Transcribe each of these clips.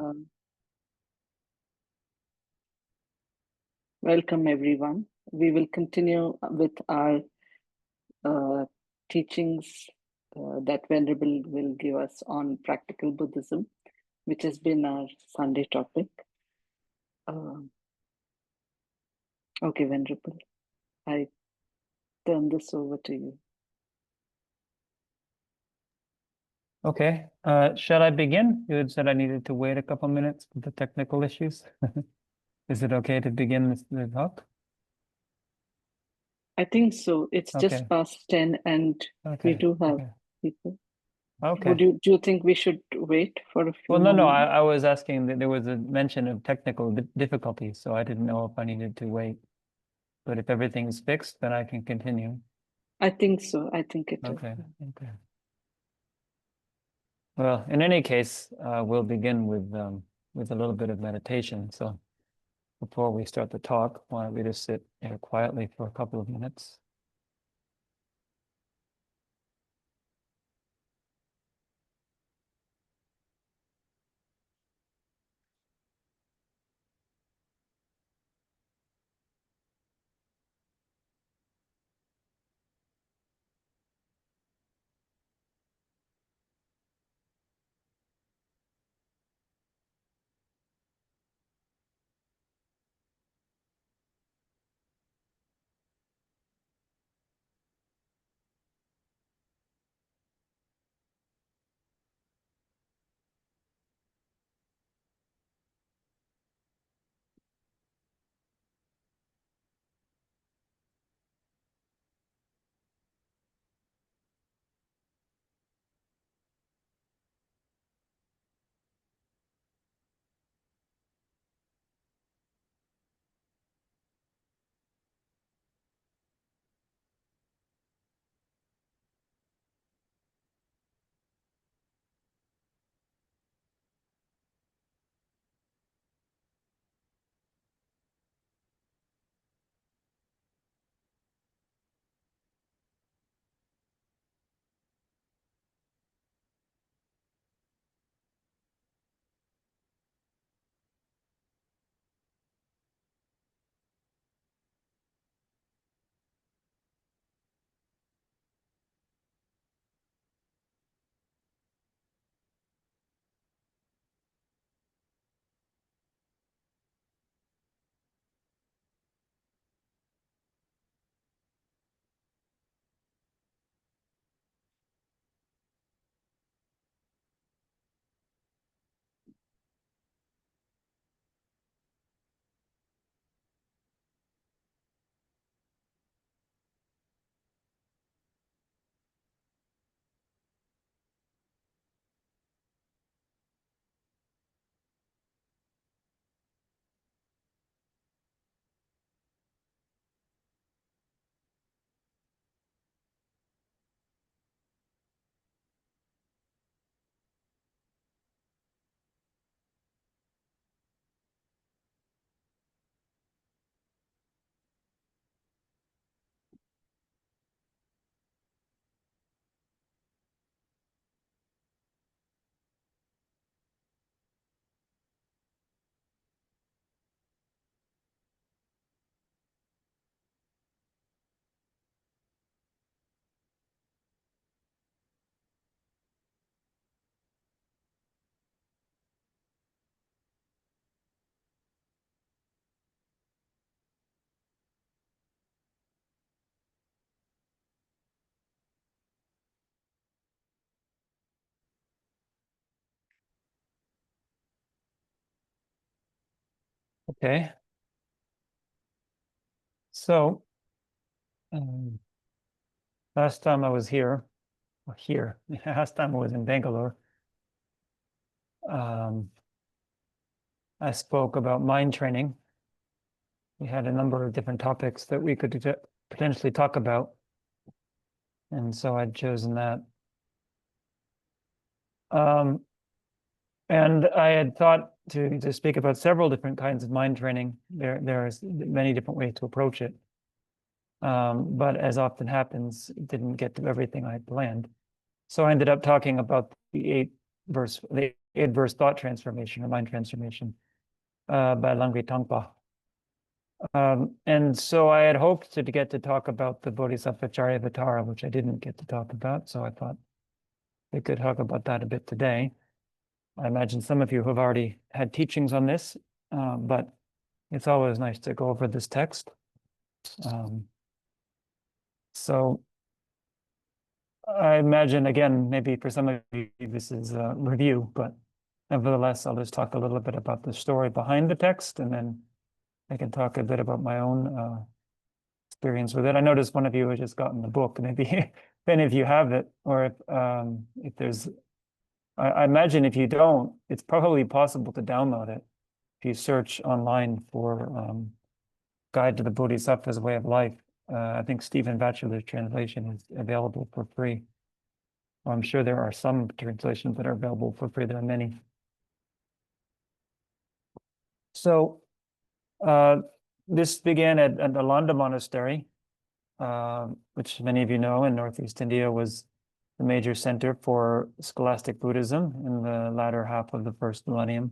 Um, Welcome, everyone. We will continue with our uh, teachings that Venerable will give us on practical Buddhism, which has been our Sunday topic. Okay, Venerable, I turn this over to you. Okay, shall I begin? You had said I needed to wait a couple minutes for the technical issues. Is it okay to begin the talk? I think so. It's Okay. just past 10 and we do have people. Okay. Do you think we should wait for a few Well, no, more I was asking that there was a mention of technical difficulties, so I didn't know if I needed to wait. But if everything's fixed, then I can continue. I think so. I think it is. Okay. Well, in any case, we'll begin with a little bit of meditation. So before we start the talk, why don't we just sit here quietly for a couple of minutes? Okay. So, last time I was last time I was in Bangalore, I spoke about mind training. We had a number of different topics that we could potentially talk about, and so I'd chosen that. And I had thought to speak about several different kinds of mind training. There's many different ways to approach it. But as often happens, it didn't get to everything I had planned. So I ended up talking about the eight adverse thought transformation or mind transformation by Langri Tangpa. And so I had hoped to get to talk about the Bodhisattva Charyavatara, which I didn't get to talk about. So I thought we could talk about that a bit today. I imagine some of you have already had teachings on this, but it's always nice to go over this text. So I imagine, again, maybe for some of you, this is a review, but nevertheless, I'll just talk a little bit about the story behind the text, and then I can talk a bit about my own experience with it. I noticed one of you has just gotten the book. Maybe if any of you have it, or if there's, I imagine if you don't, it's probably possible to download it. If you search online for Guide to the Bodhisattva's Way of Life, I think Stephen Batchelor's translation is available for free. I'm sure there are some translations that are available for free. There are many. So this began at Nalanda Monastery, which many of you know in Northeast India was the major center for scholastic Buddhism in the latter half of the first millennium.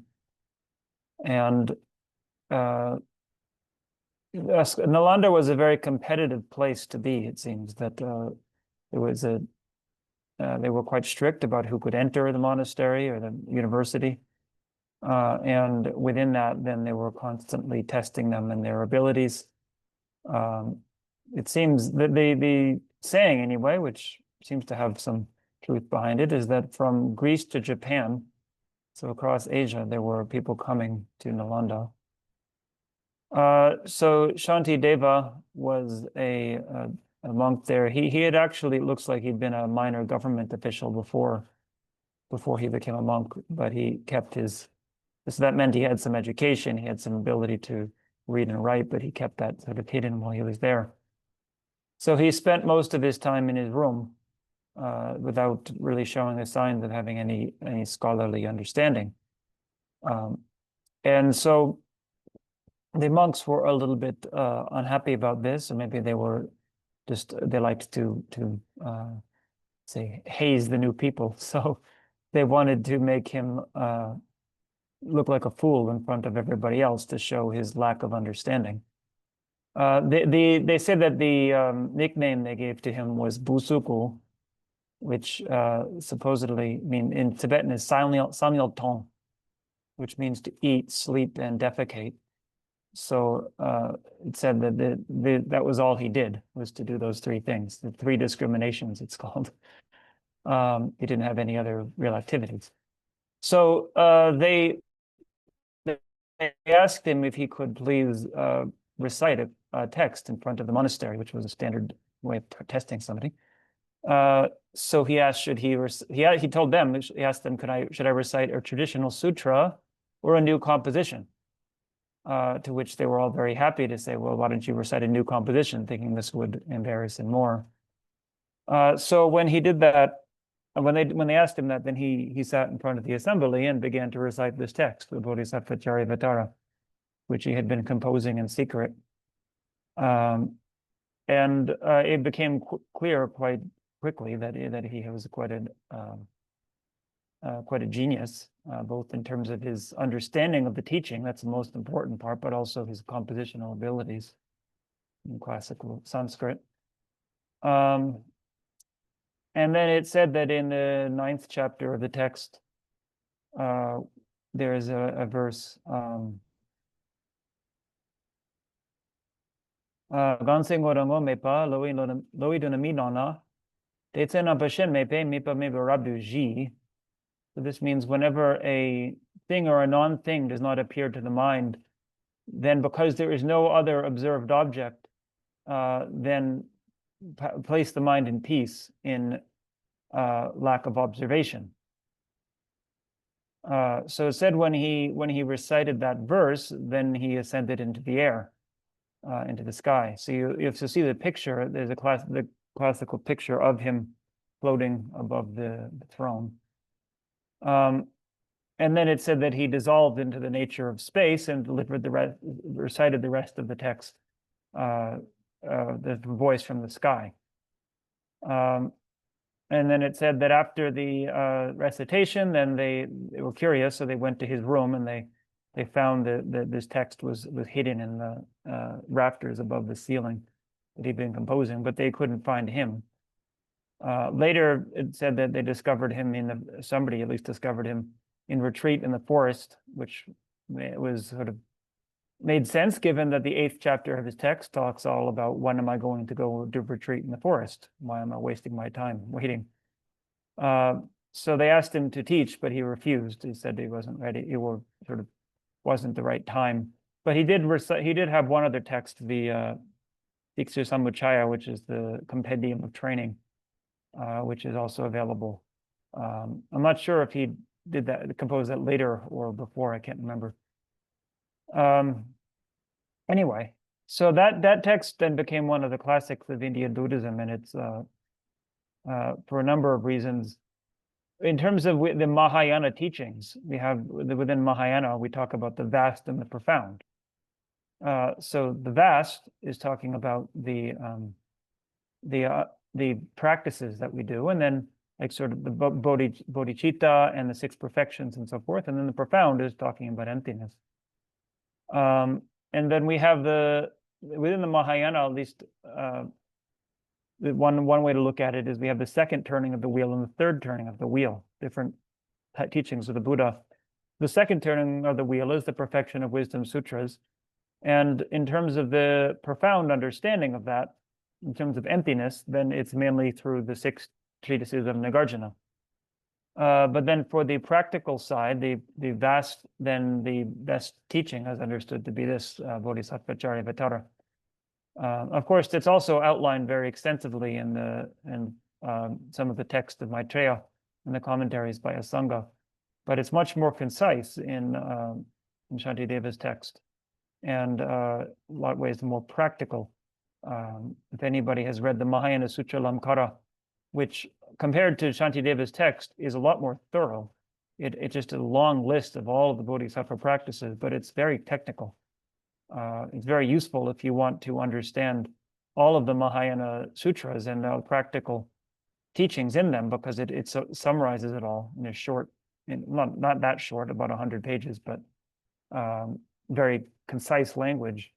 And Nalanda was a very competitive place to be. It seems that there was they were quite strict about who could enter the monastery or the university. And within that, then they were constantly testing them and their abilities. It seems that the saying anyway, which seems to have some truth behind it, is that from Greece to Japan, so across Asia, there were people coming to Nalanda. So Shanti Deva was a monk there. He had actually, it looks like he'd been a minor government official before he became a monk, but he kept his, so that meant he had some education, he had some ability to read and write, but he kept that sort of hidden while he was there. So he spent most of his time in his room without really showing the signs of having any scholarly understanding. And so the monks were a little bit unhappy about this, or maybe they were just, they liked to say, haze the new people. So they wanted to make him look like a fool in front of everybody else to show his lack of understanding. They said that the nickname they gave to him was Busuku, which supposedly mean in Tibetan is Samyal Tong, which means to eat, sleep, and defecate. So it said that that was all he did, was to do those three things, the three discriminations, it's called. He didn't have any other real activities. So they asked him if he could please recite a text in front of the monastery, which was a standard way of testing somebody. So he asked, he told them, he asked them, should I recite a traditional sutra or a new composition? To which they were all very happy to say, well, why don't you recite a new composition, thinking this would embarrass him more. So when he did that, when they asked him that, then he sat in front of the assembly and began to recite this text, the Bodhisattva Charyavatara, which he had been composing in secret. And it became clear quite quickly that he was quite a genius, both in terms of his understanding of the teaching, that's the most important part, but also his compositional abilities in classical Sanskrit. And then it said that in the 9th chapter of the text, there is a verse, Gansing Gorango Mepa, Loi Dunami Nona, Detsena Bashen Mepe, Mepa Meba Rabu Ji. So this means whenever a thing or a non-thing does not appear to the mind, then because there is no other observed object, then place the mind in peace in lack of observation. So it said when he recited that verse, then he ascended into the air, into the sky. So you have to see the picture. There's the classical picture of him floating above the throne. And then it said that he dissolved into the nature of space and delivered recited the rest of the text, the voice from the sky. And then it said that after the recitation, then they were curious, so they went to his room and they found that this text was hidden in the rafters above the ceiling that he'd been composing, but they couldn't find him. Later, it said that they discovered him somebody at least discovered him in retreat in the forest, which was sort of made sense given that the 8th chapter of his text talks all about when am I going to go to retreat in the forest? Why am I wasting my time waiting? So they asked him to teach, but he refused. He said he wasn't ready. It sort of wasn't the right time. But he did have one other text, the Diksha Samuchaya, which is the compendium of training, which is also available. I'm not sure if he did that, composed that later or before. I can't remember. Anyway, so that text then became one of the classics of Indian Buddhism, and it's for a number of reasons. In terms of the Mahayana teachings, we have within Mahayana, we talk about the vast and the profound. So the vast is talking about the practices that we do, and then like sort of the bodhicitta and the 6 perfections and so forth, and then the profound is talking about emptiness. And then we have within the Mahayana, at least one way to look at it is we have the 2nd turning of the wheel and the 3rd turning of the wheel, different teachings of the Buddha. The 2nd turning of the wheel is the Perfection of Wisdom Sutras. And in terms of the profound understanding of that, in terms of emptiness, then it's mainly through the 6 treatises of Nagarjuna. But then for the practical side, the best teaching is understood to be this Bodhisattva Charyavatara. Of course, it's also outlined very extensively in some of the text of Maitreya and the commentaries by Asanga, but it's much more concise in Shantideva's text, and a lot of ways more practical. If anybody has read the Mahayana Sutra Lamkara, which compared to Shantideva's text is a lot more thorough. It's just a long list of all of the Bodhisattva practices, but it's very technical. It's very useful if you want to understand all of the Mahayana sutras and the practical teachings in them, because it summarizes it all in a short, not that short, about 100 pages, but very concise language.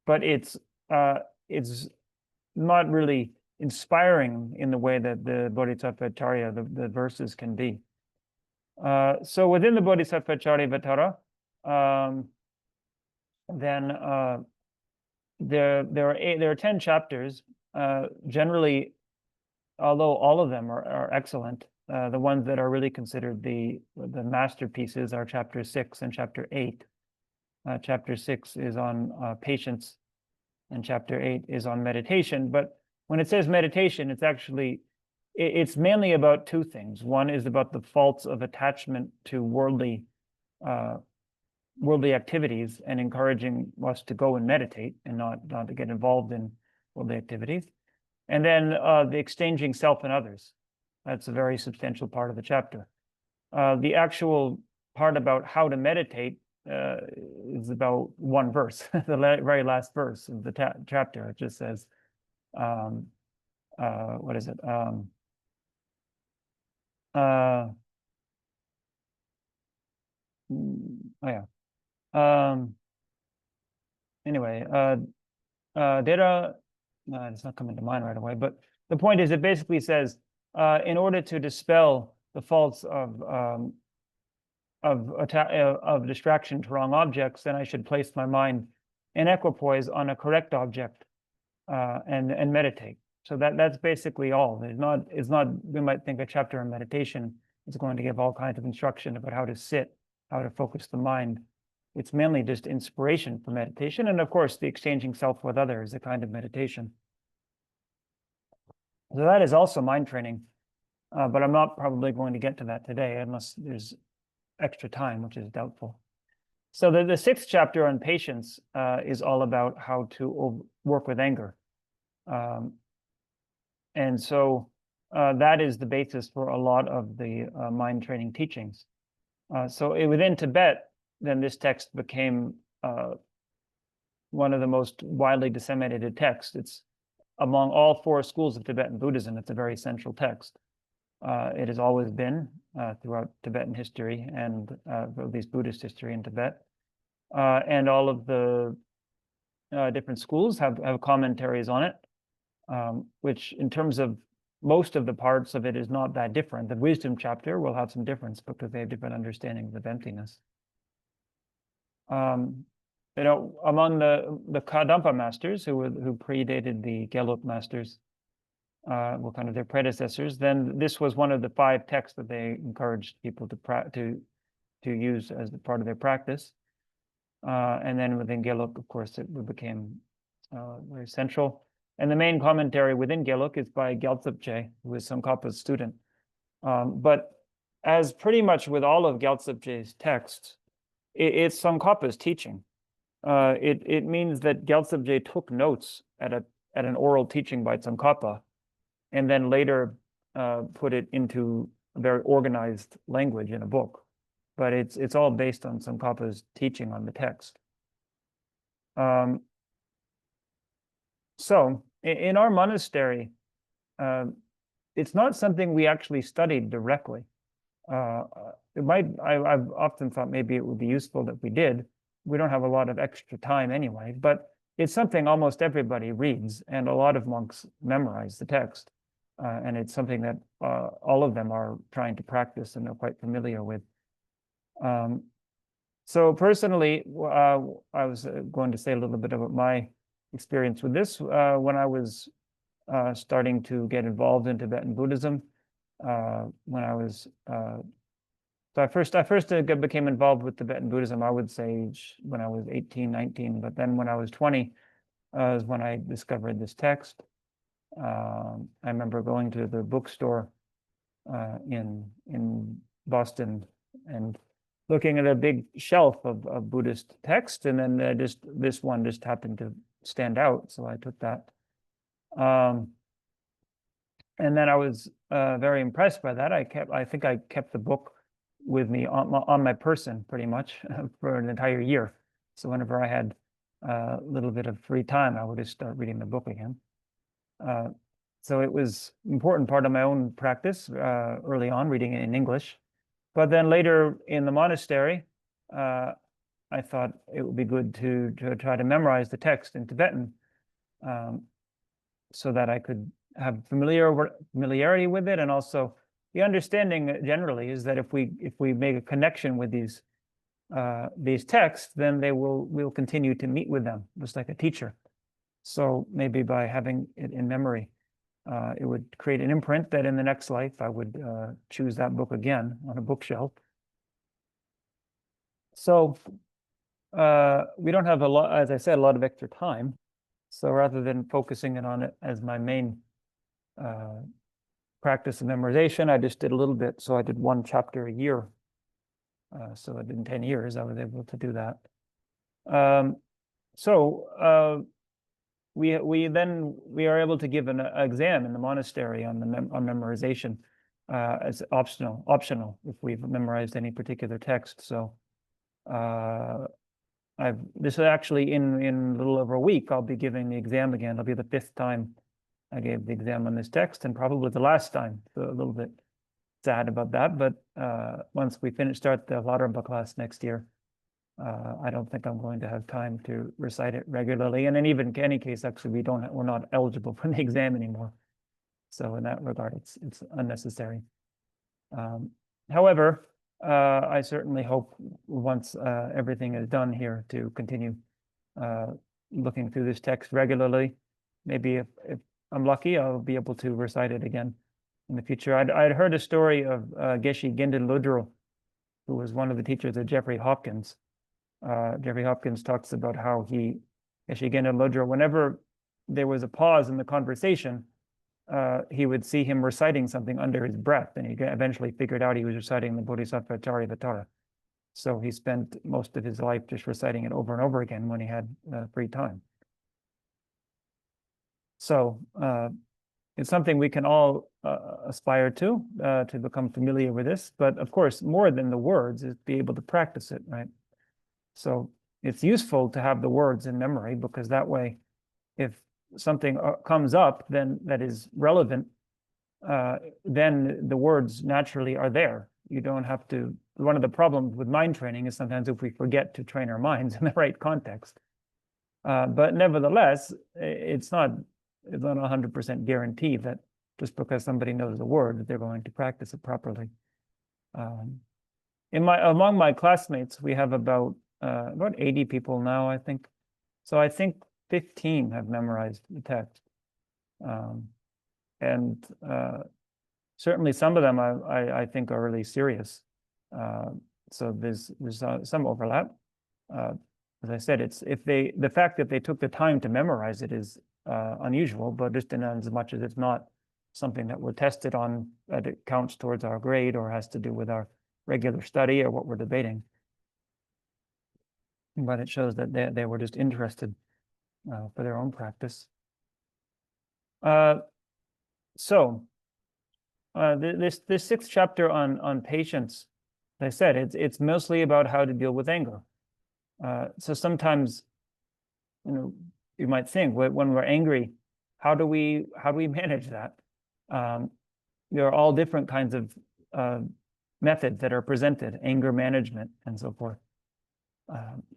But it's not really inspiring in the way that the Bodhisattva Charya, the verses can be. So within the Bodhisattva Charyavatara, then there are 10 chapters. Generally, although all of them are excellent, the ones that are really considered the masterpieces are chapter 6 and chapter 8. Chapter 6 is on patience, and chapter 8 is on meditation. But when it says meditation, it's mainly about 2 things. One is about the faults of attachment to worldly activities and encouraging us to go and meditate and not to get involved in worldly activities. And then the exchanging self and others. That's a very substantial part of the chapter. The actual part about how to meditate is about 1 verse, the very last verse of the chapter. It just says, what is it? Oh yeah. Anyway, data, it's not coming to mind right away, but the point is it basically says, in order to dispel the faults of distraction to wrong objects, then I should place my mind in equipoise on a correct object and meditate. So that's basically all. It's not, we might think a chapter on meditation is going to give all kinds of instruction about how to sit, how to focus the mind. It's mainly just inspiration for meditation. And of course, the exchanging self with others is a kind of meditation. So that is also mind training, but I'm not probably going to get to that today unless there's extra time, which is doubtful. So the 6th chapter on patience is all about how to work with anger. And so that is the basis for a lot of the mind training teachings. So within Tibet, then this text became one of the most widely disseminated texts. It's among all 4 schools of Tibetan Buddhism, it's a very central text. It has always been throughout Tibetan history and at least Buddhist history in Tibet. And all of the different schools have commentaries on it, which in terms of most of the parts of it is not that different. The wisdom chapter will have some difference because they have different understandings of emptiness. Among the Kadampa masters who predated the Gelug masters, were kind of their predecessors, then this was one of the 5 texts that they encouraged people to use as part of their practice. And then within Gelug, of course, it became very central. And the main commentary within Gelug is by Gyaltsab, who is Tsongkhapa's student. But as pretty much with all of Gyaltsab's texts, it's Tsongkhapa's teaching. It means that Gyaltsab took notes at an oral teaching by Tsongkhapa, and then later put it into a very organized language in a book. But it's all based on Tsongkhapa's teaching on the text. So in our monastery, it's not something we actually studied directly. I've often thought maybe it would be useful that we did. We don't have a lot of extra time anyway, but it's something almost everybody reads, and a lot of monks memorize the text. And it's something that all of them are trying to practice and are quite familiar with. So personally, I was going to say a little bit about my experience with this when I was starting to get involved in Tibetan Buddhism. When I was so I first became involved with Tibetan Buddhism, I would say when I was 18, 19, but then when I was 20 is when I discovered this text. I remember going to the bookstore in Boston and looking at a big shelf of Buddhist text, and then this one just happened to stand out, so I took that. And then I was very impressed by that. I think I kept the book with me on my person pretty much for an entire year. So whenever I had a little bit of free time, I would just start reading the book again. So it was an important part of my own practice early on, reading it in English. But then later in the monastery, I thought it would be good to try to memorize the text in Tibetan, so that I could have familiarity with it, and also the understanding generally is that if we make a connection with these texts, then we'll continue to meet with them just like a teacher. So maybe by having it in memory, it would create an imprint that in the next life I would choose that book again on a bookshelf. So we don't have a lot, as I said, a lot of extra time. So rather than focusing on it as my main practice of memorization, I just did a little bit. So I did 1 chapter a year. So in 10 years, I was able to do that. We are able to give an exam in the monastery on memorization as optional if we've memorized any particular text. So this is actually in a little over a week, I'll be giving the exam again. It'll be the 5th time I gave the exam on this text, and probably the last time. So a little bit sad about that, but once we start the Dharma class next year, I don't think I'm going to have time to recite it regularly. And in even any case, actually, we're not eligible for the exam anymore. So in that regard, it's unnecessary. However, I certainly hope once everything is done here to continue looking through this text regularly. Maybe if I'm lucky, I'll be able to recite it again in the future. I'd heard a story of Geshe Gendon Lodro, who was one of the teachers of Jeffrey Hopkins. Jeffrey Hopkins talks about how Geshe Gendon Lodro, whenever there was a pause in the conversation, he would see him reciting something under his breath, and he eventually figured out he was reciting the Bodhisattva Charyavatara. So he spent most of his life just reciting it over and over again when he had free time. So it's something we can all aspire to become familiar with this. But of course, more than the words is be able to practice it, right? So it's useful to have the words in memory, because that way, if something comes up then that is relevant then the words naturally are there. You don't have to. One of the problems with mind training is sometimes if we forget to train our minds in the right context. But nevertheless, it's not 100% guaranteed that just because somebody knows the word that they're going to practice it properly. Among my classmates, we have about 80 people now, I think. So I think 15 have memorized the text. And certainly some of them I think are really serious. So there's some overlap. As I said, the fact that they took the time to memorize it is unusual, but just in as much as it's not something that we're tested on, that it counts towards our grade or has to do with our regular study or what we're debating. But it shows that they were just interested for their own practice. So this sixth chapter on patience, as I said, it's mostly about how to deal with anger. So sometimes, you might think when we're angry, how do we manage that? There are all different kinds of methods that are presented, anger management and so forth.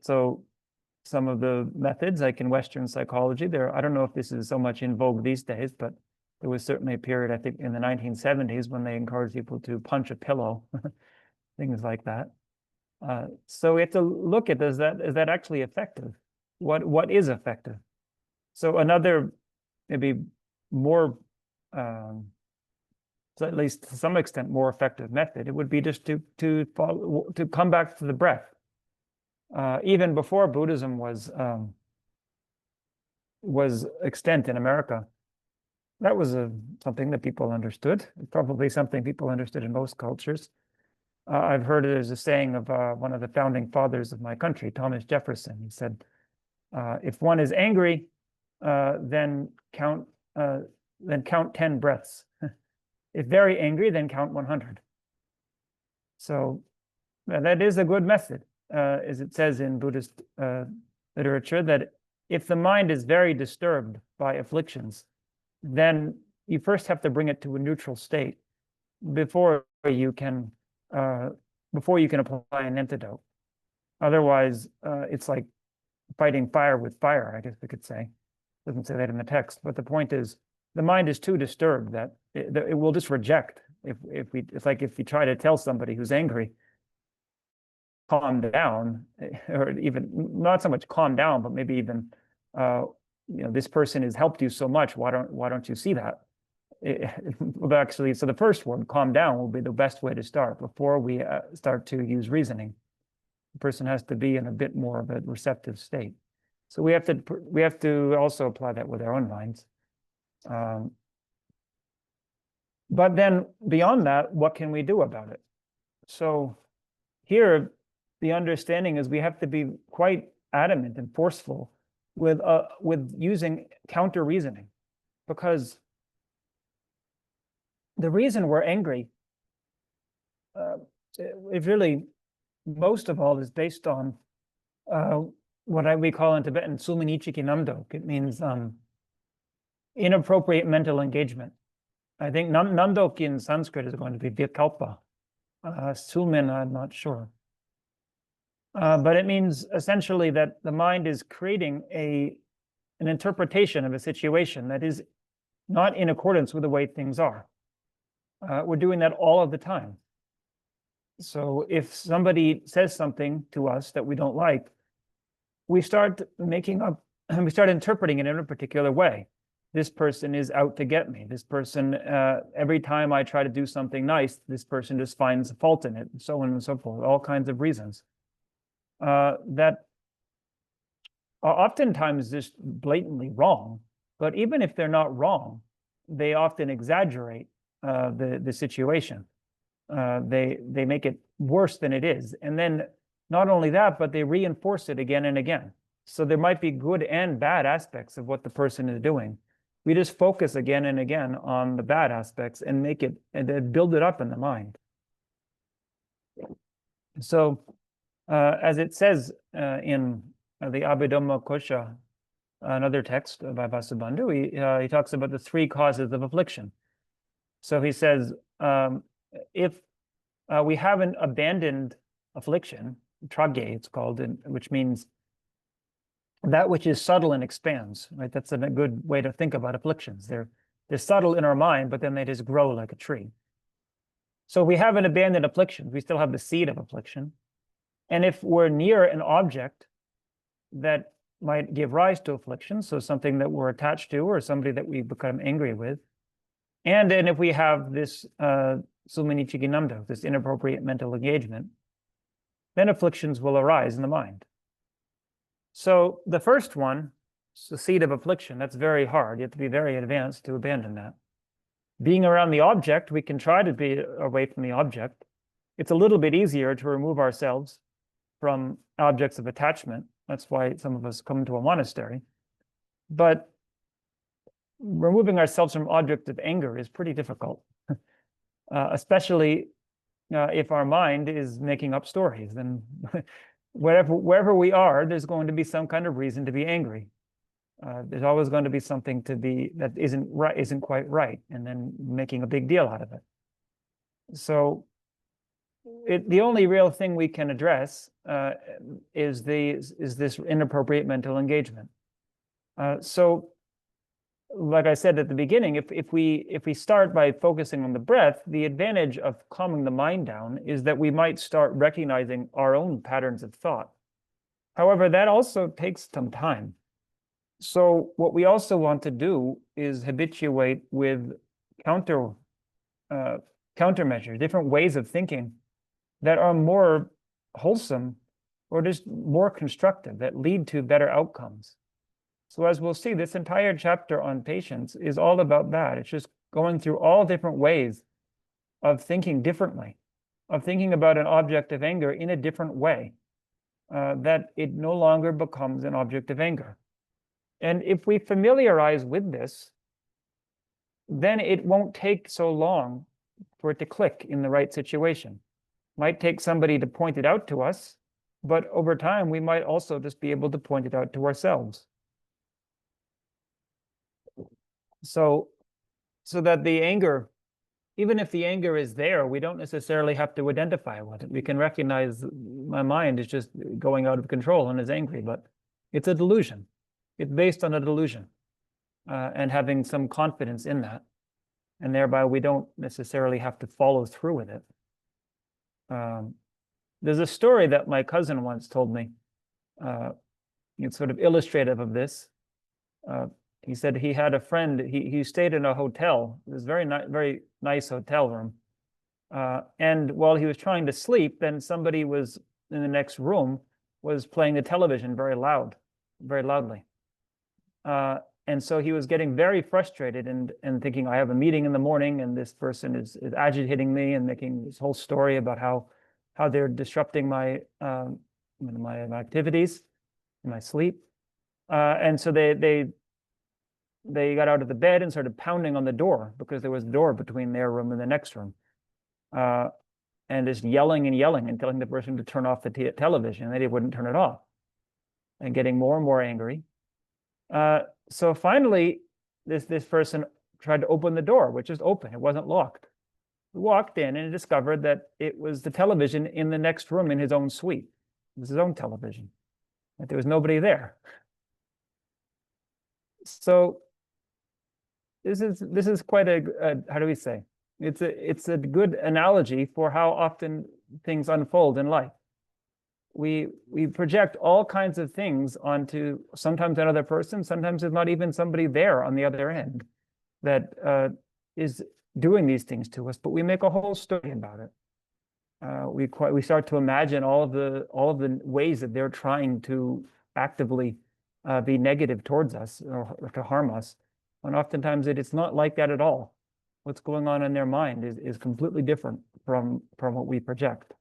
So some of the methods, like in Western psychology, I don't know if this is so much in vogue these days, but there was certainly a period, I think, in the 1970s when they encouraged people to punch a pillow, things like that. So we have to look at, is that actually effective? What is effective? So another, maybe more, so at least to some extent, more effective method, it would be just to come back to the breath. Even before Buddhism was extant in America, that was something that people understood. Probably something people understood in most cultures. I've heard there's a saying of one of the founding fathers of my country, Thomas Jefferson. He said, "If one is angry, then count 10 breaths. If very angry, then count 100." So that is a good method, as it says in Buddhist literature, that if the mind is very disturbed by afflictions, then you first have to bring it to a neutral state before you can apply an antidote. Otherwise, it's like fighting fire with fire, I guess we could say. It doesn't say that in the text, but the point is, the mind is too disturbed that it will just reject. It's like if you try to tell somebody who's angry, calm down, or even not so much calm down, but maybe even, this person has helped you so much. Why don't you see that? Well, actually, so the first one, calm down, will be the best way to start before we start to use reasoning. The person has to be in a bit more of a receptive state. So we have to also apply that with our own minds. But then beyond that, what can we do about it? So here, the understanding is we have to be quite adamant and forceful with using counter reasoning, because the reason we're angry, it really, most of all, is based on what we call in Tibetan suminichiki namdok. It means inappropriate mental engagement. I think namdok in Sanskrit is going to be vikalpa. Sumin, I'm not sure. But it means essentially that the mind is creating an interpretation of a situation that is not in accordance with the way things are. We're doing that all of the time. So if somebody says something to us that we don't like, we start interpreting it in a particular way. This person is out to get me. This person, every time I try to do something nice, this person just finds a fault in it, and so on and so forth, all kinds of reasons. That are oftentimes just blatantly wrong, but even if they're not wrong, they often exaggerate the situation. They make it worse than it is. And then not only that, but they reinforce it again and again. So there might be good and bad aspects of what the person is doing. We just focus again and again on the bad aspects and then build it up in the mind. So as it says in the Abhidhamma Kosha, another text by Vasubandhu, he talks about the three causes of affliction. So he says, if we have an abandoned affliction, trage it's called, which means that which is subtle and expands, right? That's a good way to think about afflictions. They're subtle in our mind, but then they just grow like a tree. So we have an abandoned affliction. We still have the seed of affliction. And if we're near an object that might give rise to affliction, so something that we're attached to or somebody that we become angry with, and then if we have this sumini chikinamda, this inappropriate mental engagement, then afflictions will arise in the mind. So the first one, the seed of affliction, that's very hard. You have to be very advanced to abandon that. Being around the object, we can try to be away from the object. It's a little bit easier to remove ourselves from objects of attachment. That's why some of us come to a monastery. But removing ourselves from objects of anger is pretty difficult, especially if our mind is making up stories. Then wherever we are, there's going to be some kind of reason to be angry. There's always going to be something to be that isn't quite right, and then making a big deal out of it. So the only real thing we can address is this inappropriate mental engagement. So, like I said at the beginning, if we start by focusing on the breath, the advantage of calming the mind down is that we might start recognizing our own patterns of thought. However, that also takes some time. So what we also want to do is habituate with countermeasures, different ways of thinking that are more wholesome or just more constructive, that lead to better outcomes. So as we'll see, this entire chapter on patience is all about that. It's just going through all different ways of thinking differently, of thinking about an object of anger in a different way, that it no longer becomes an object of anger. And if we familiarize with this, then it won't take so long for it to click in the right situation. Might take somebody to point it out to us, but over time, we might also just be able to point it out to ourselves. So that the anger, even if the anger is there, we don't necessarily have to identify with it. We can recognize my mind is just going out of control and is angry, but it's a delusion. It's based on a delusion, and having some confidence in that. And thereby, we don't necessarily have to follow through with it. There's a story that my cousin once told me. It's sort of illustrative of this. He said he had a friend, he stayed in a hotel, this very nice hotel room. And while he was trying to sleep, then somebody was in the next room, was playing the television very loudly. And so he was getting very frustrated and thinking, I have a meeting in the morning and this person is agitating me and making this whole story about how they're disrupting my activities, my sleep. And so they got out of the bed and started pounding on the door because there was a door between their room and the next room. And just yelling and telling the person to turn off the television, and they wouldn't turn it off, and getting more and more angry. So finally, this person tried to open the door, which was open. It wasn't locked. He walked in and discovered that it was the television in the next room in his own suite. It was his own television. That there was nobody there. So this is quite a how do we say? It's a good analogy for how often things unfold in life. We project all kinds of things onto sometimes another person, sometimes there's not even somebody there on the other end that is doing these things to us, but we make a whole story about it. We start to imagine all of the ways that they're trying to actively be negative towards us or to harm us, and oftentimes it's not like that at all. What's going on in their mind is completely different from what we project.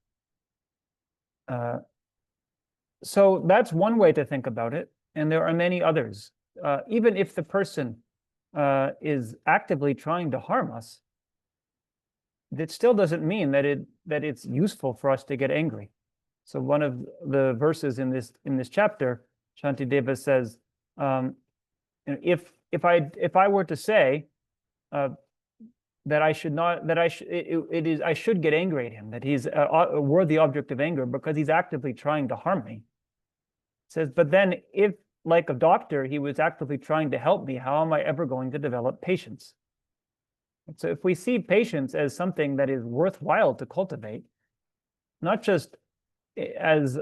So that's one way to think about it, and there are many others. Even if the person is actively trying to harm us, that still doesn't mean that it's useful for us to get angry. So one of the verses in this chapter, Shantideva says, if I were to say, that I should not, that I should, it is, I should get angry at him, that he's a worthy object of anger because he's actively trying to harm me. It says, but then if, like a doctor, he was actively trying to help me, how am I ever going to develop patience? So if we see patience as something that is worthwhile to cultivate, not just as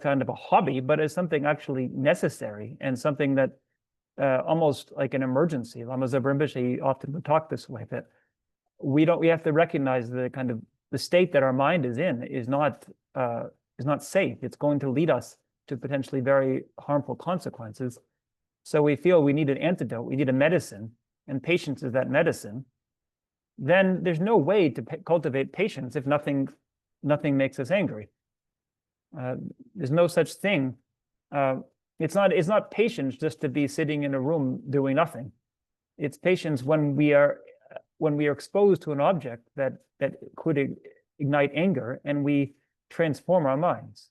kind of a hobby, but as something actually necessary and something that almost like an emergency. Lama Zopa Rinpoche often would talk this way, that we have to recognize the kind of the state that our mind is in is not safe. It's going to lead us to potentially very harmful consequences. So we feel we need an antidote, we need a medicine, and patience is that medicine. Then there's no way to cultivate patience if nothing makes us angry. There's no such thing. It's not patience just to be sitting in a room doing nothing. It's patience when we are exposed to an object that could ignite anger, and we transform our minds.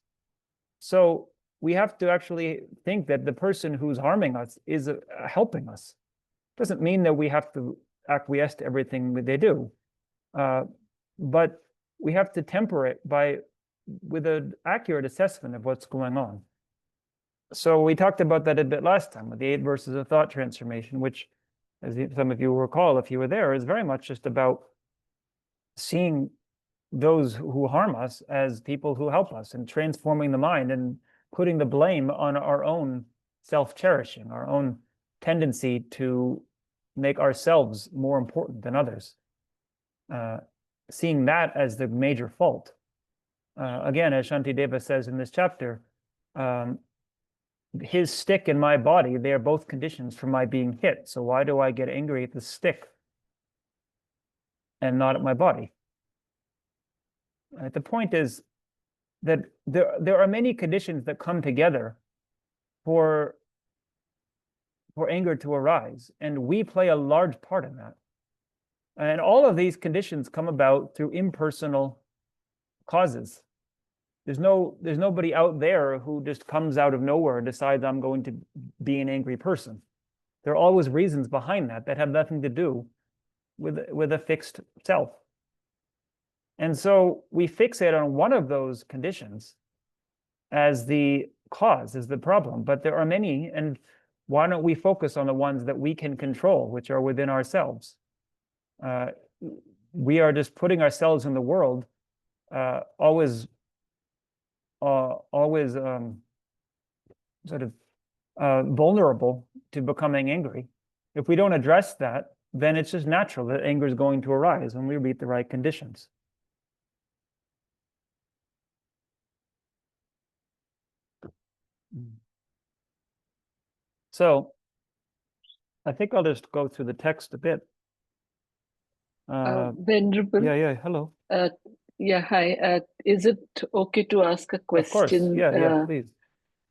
So we have to actually think that the person who's harming us is helping us. Doesn't mean that we have to acquiesce to everything that they do, but we have to temper it with an accurate assessment of what's going on. So we talked about that a bit last time with the 8 verses of thought transformation, which, as some of you will recall if you were there, is very much just about seeing those who harm us as people who help us, and transforming the mind and putting the blame on our own self-cherishing, our own tendency to make ourselves more important than others. Seeing that as the major fault. Again, as Shantideva says in this chapter, his stick and my body, they are both conditions for my being hit. So why do I get angry at the stick and not at my body? The point is that there are many conditions that come together for anger to arise, and we play a large part in that. And all of these conditions come about through impersonal causes. There's nobody out there who just comes out of nowhere and decides I'm going to be an angry person. There are always reasons behind that have nothing to do with a fixed self. And so we fixate on one of those conditions as the cause, as the problem, but there are many, and why don't we focus on the ones that we can control, which are within ourselves? We are just putting ourselves in the world, always sort of vulnerable to becoming angry. If we don't address that, then it's just natural that anger is going to arise when we meet the right conditions. So I think I'll just go through the text a bit. Venerable. Yeah, hello. Yeah, hi. Is it okay to ask a question? Of course, yeah, please.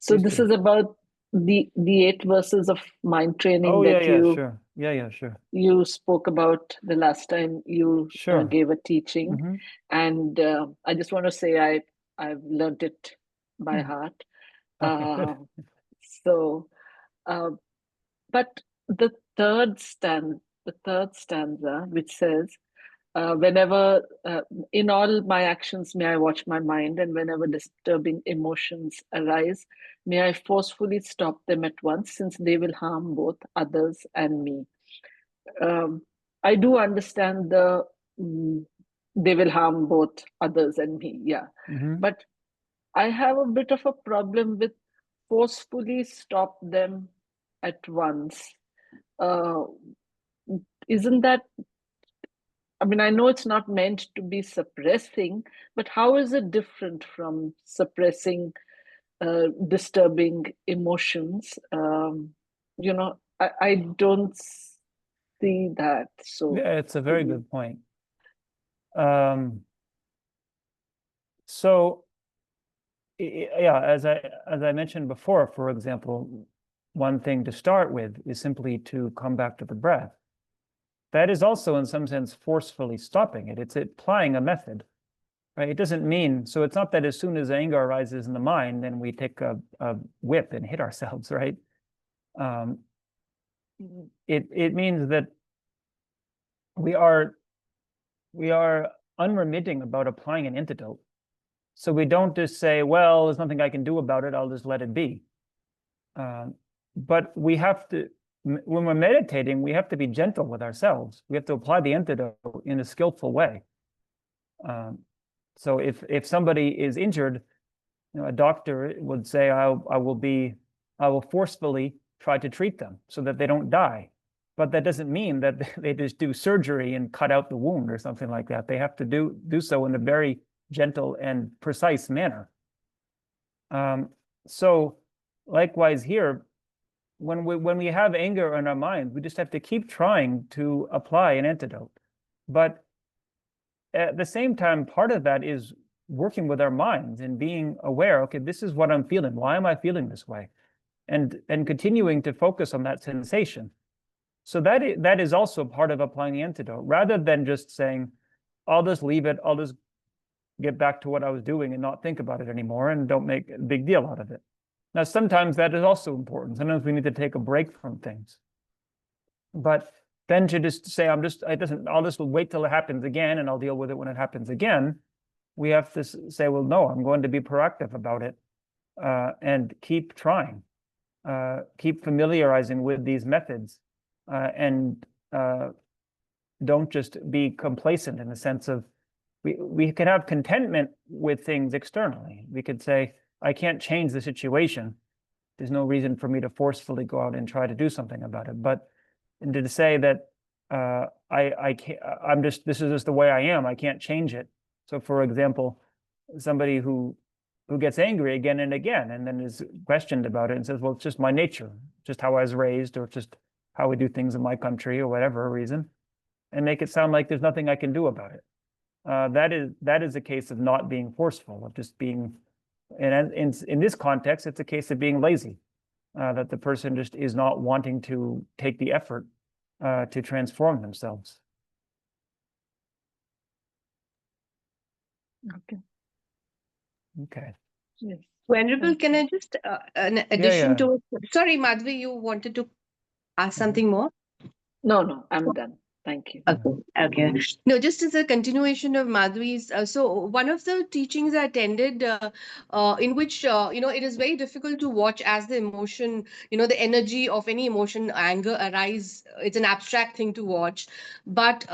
So Please this do. is about the 8 verses of mind training sure. Yeah, sure. You spoke about the last time you Sure. gave a teaching, Mm-hmm. and I just want to say I've learned it by heart. Okay, So, but the third stanza, which says, whenever in all my actions may I watch my mind, and whenever disturbing emotions arise, may I forcefully stop them at once, since they will harm both others and me. I do understand they will harm both others and me, yeah. Mm-hmm. But I have a bit of a problem with forcefully stop them at once. Isn't that, I mean, I know it's not meant to be suppressing, but how is it different from suppressing disturbing emotions? I don't see that. So Yeah, it's a very good point. So yeah, as I mentioned before, for example, one thing to start with is simply to come back to the breath. That is also, in some sense, forcefully stopping it. It's applying a method, right? It doesn't mean, so it's not that as soon as anger arises in the mind, then we take a whip and hit ourselves, right? It means that we are we are unremitting about applying an antidote. So we don't just say, well, there's nothing I can do about it, I'll just let it be. But we have to, when we're meditating, we have to be gentle with ourselves. We have to apply the antidote in a skillful way. So if somebody is injured, a doctor would say, I will forcefully try to treat them so that they don't die. But that doesn't mean that they just do surgery and cut out the wound or something like that. They have to do so in a very gentle and precise manner. So likewise here, when we have anger in our mind, we just have to keep trying to apply an antidote. But at the same time, part of that is working with our minds and being aware, okay, this is what I'm feeling. Why am I feeling this way? And continuing to focus on that sensation. So that is also part of applying the antidote, rather than just saying, I'll just leave it, I'll just get back to what I was doing and not think about it anymore and don't make a big deal out of it. Now, sometimes that is also important. Sometimes we need to take a break from things. But then to just say, I'll just wait till it happens again and I'll deal with it when it happens again. We have to say, well, no, I'm going to be proactive about it and keep trying, keep familiarizing with these methods and don't just be complacent in the sense of we could have contentment with things externally. We could say, I can't change the situation. There's no reason for me to forcefully go out and try to do something about it. But and to say that I can't, this is just the way I am. I can't change it. So, for example, somebody who gets angry again and again, and then is questioned about it and says, "Well, it's just my nature, just how I was raised, or just how we do things in my country, or whatever reason," and make it sound like there's nothing I can do about it. That is a case of not being forceful, of just being. And in this context, it's a case of being lazy. That the person just is not wanting to take the effort to transform themselves. Okay. Okay. Yes. Venerable, can I just, an addition yeah. to it? Sorry, Madhvi, you wanted to ask something more? No, I'm done. Thank you. Okay. No, just as a continuation of Madhvi's, so one of the teachings I attended, in which it is very difficult to watch as the emotion, the energy of any emotion, anger arise. It's an abstract thing to watch, but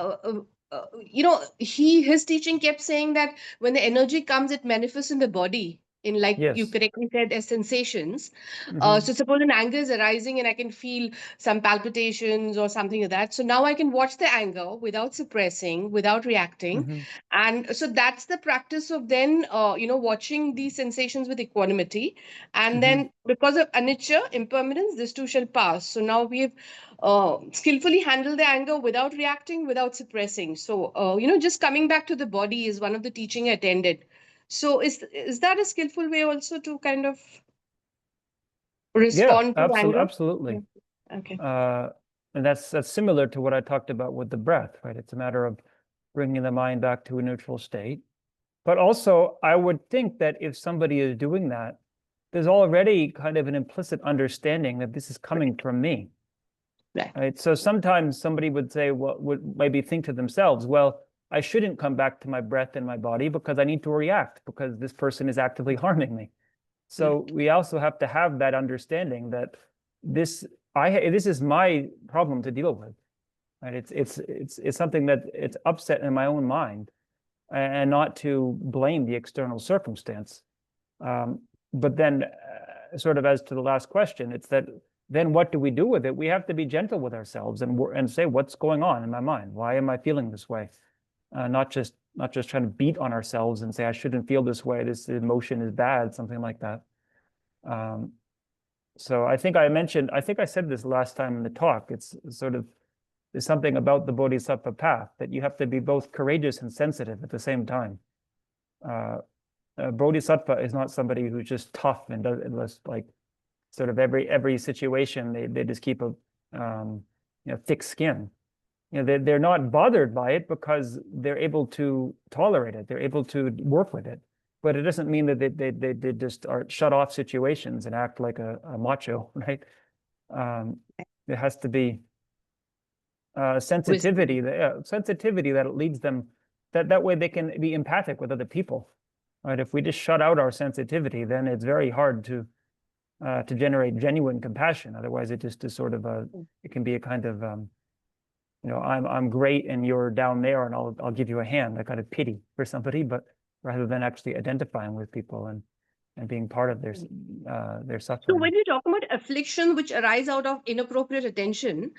his teaching kept saying that when the energy comes, it manifests in the body. In, like you Yes. correctly said, as sensations. Mhm. So suppose an anger is arising and I can feel some palpitations or something like that. So now I can watch the anger without suppressing, without reacting. Mhm. And so that's the practice of then, watching these sensations with equanimity. And Mhm. then because of anicca, impermanence, this too shall pass. So now we have skillfully handled the anger without reacting, without suppressing. So, just coming back to the body is one of the teaching I attended. So is that a skillful way also to kind of Yeah, respond to anger? absolutely. Okay. And that's similar to what I talked about with the breath, right? It's a matter of bringing the mind back to a neutral state. But also, I would think that if somebody is doing that, there's already kind of an implicit understanding that this is coming from me. Right? So sometimes somebody would say, well, would maybe think to themselves, well, I shouldn't come back to my breath and my body because I need to react because this person is actively harming me. So we also have to have that understanding that this is my problem to deal with. Right? It's something that it's upset in my own mind, and not to blame the external circumstance. But then, sort of as to the last question, it's that then what do we do with it? We have to be gentle with ourselves and say, what's going on in my mind? Why am I feeling this way? Not just trying to beat on ourselves and say, I shouldn't feel this way. This emotion is bad, something like that. So I think I said this last time in the talk. There's something about the Bodhisattva path that you have to be both courageous and sensitive at the same time. Bodhisattva is not somebody who's just tough and does like sort of every situation they just keep a thick skin. They're not bothered by it because they're able to tolerate it. They're able to work with it. But it doesn't mean that they just are shut off situations and act like a macho, right? There has to be sensitivity that leads them that way they can be empathic with other people, right? If we just shut out our sensitivity, then it's very hard to generate genuine compassion. Otherwise, it just is sort of it can be a kind of I'm great and you're down there and I'll give you a hand, that kind of pity for somebody, but rather than actually identifying with people and being part of their suffering. So when we talk about affliction which arise out of inappropriate attention,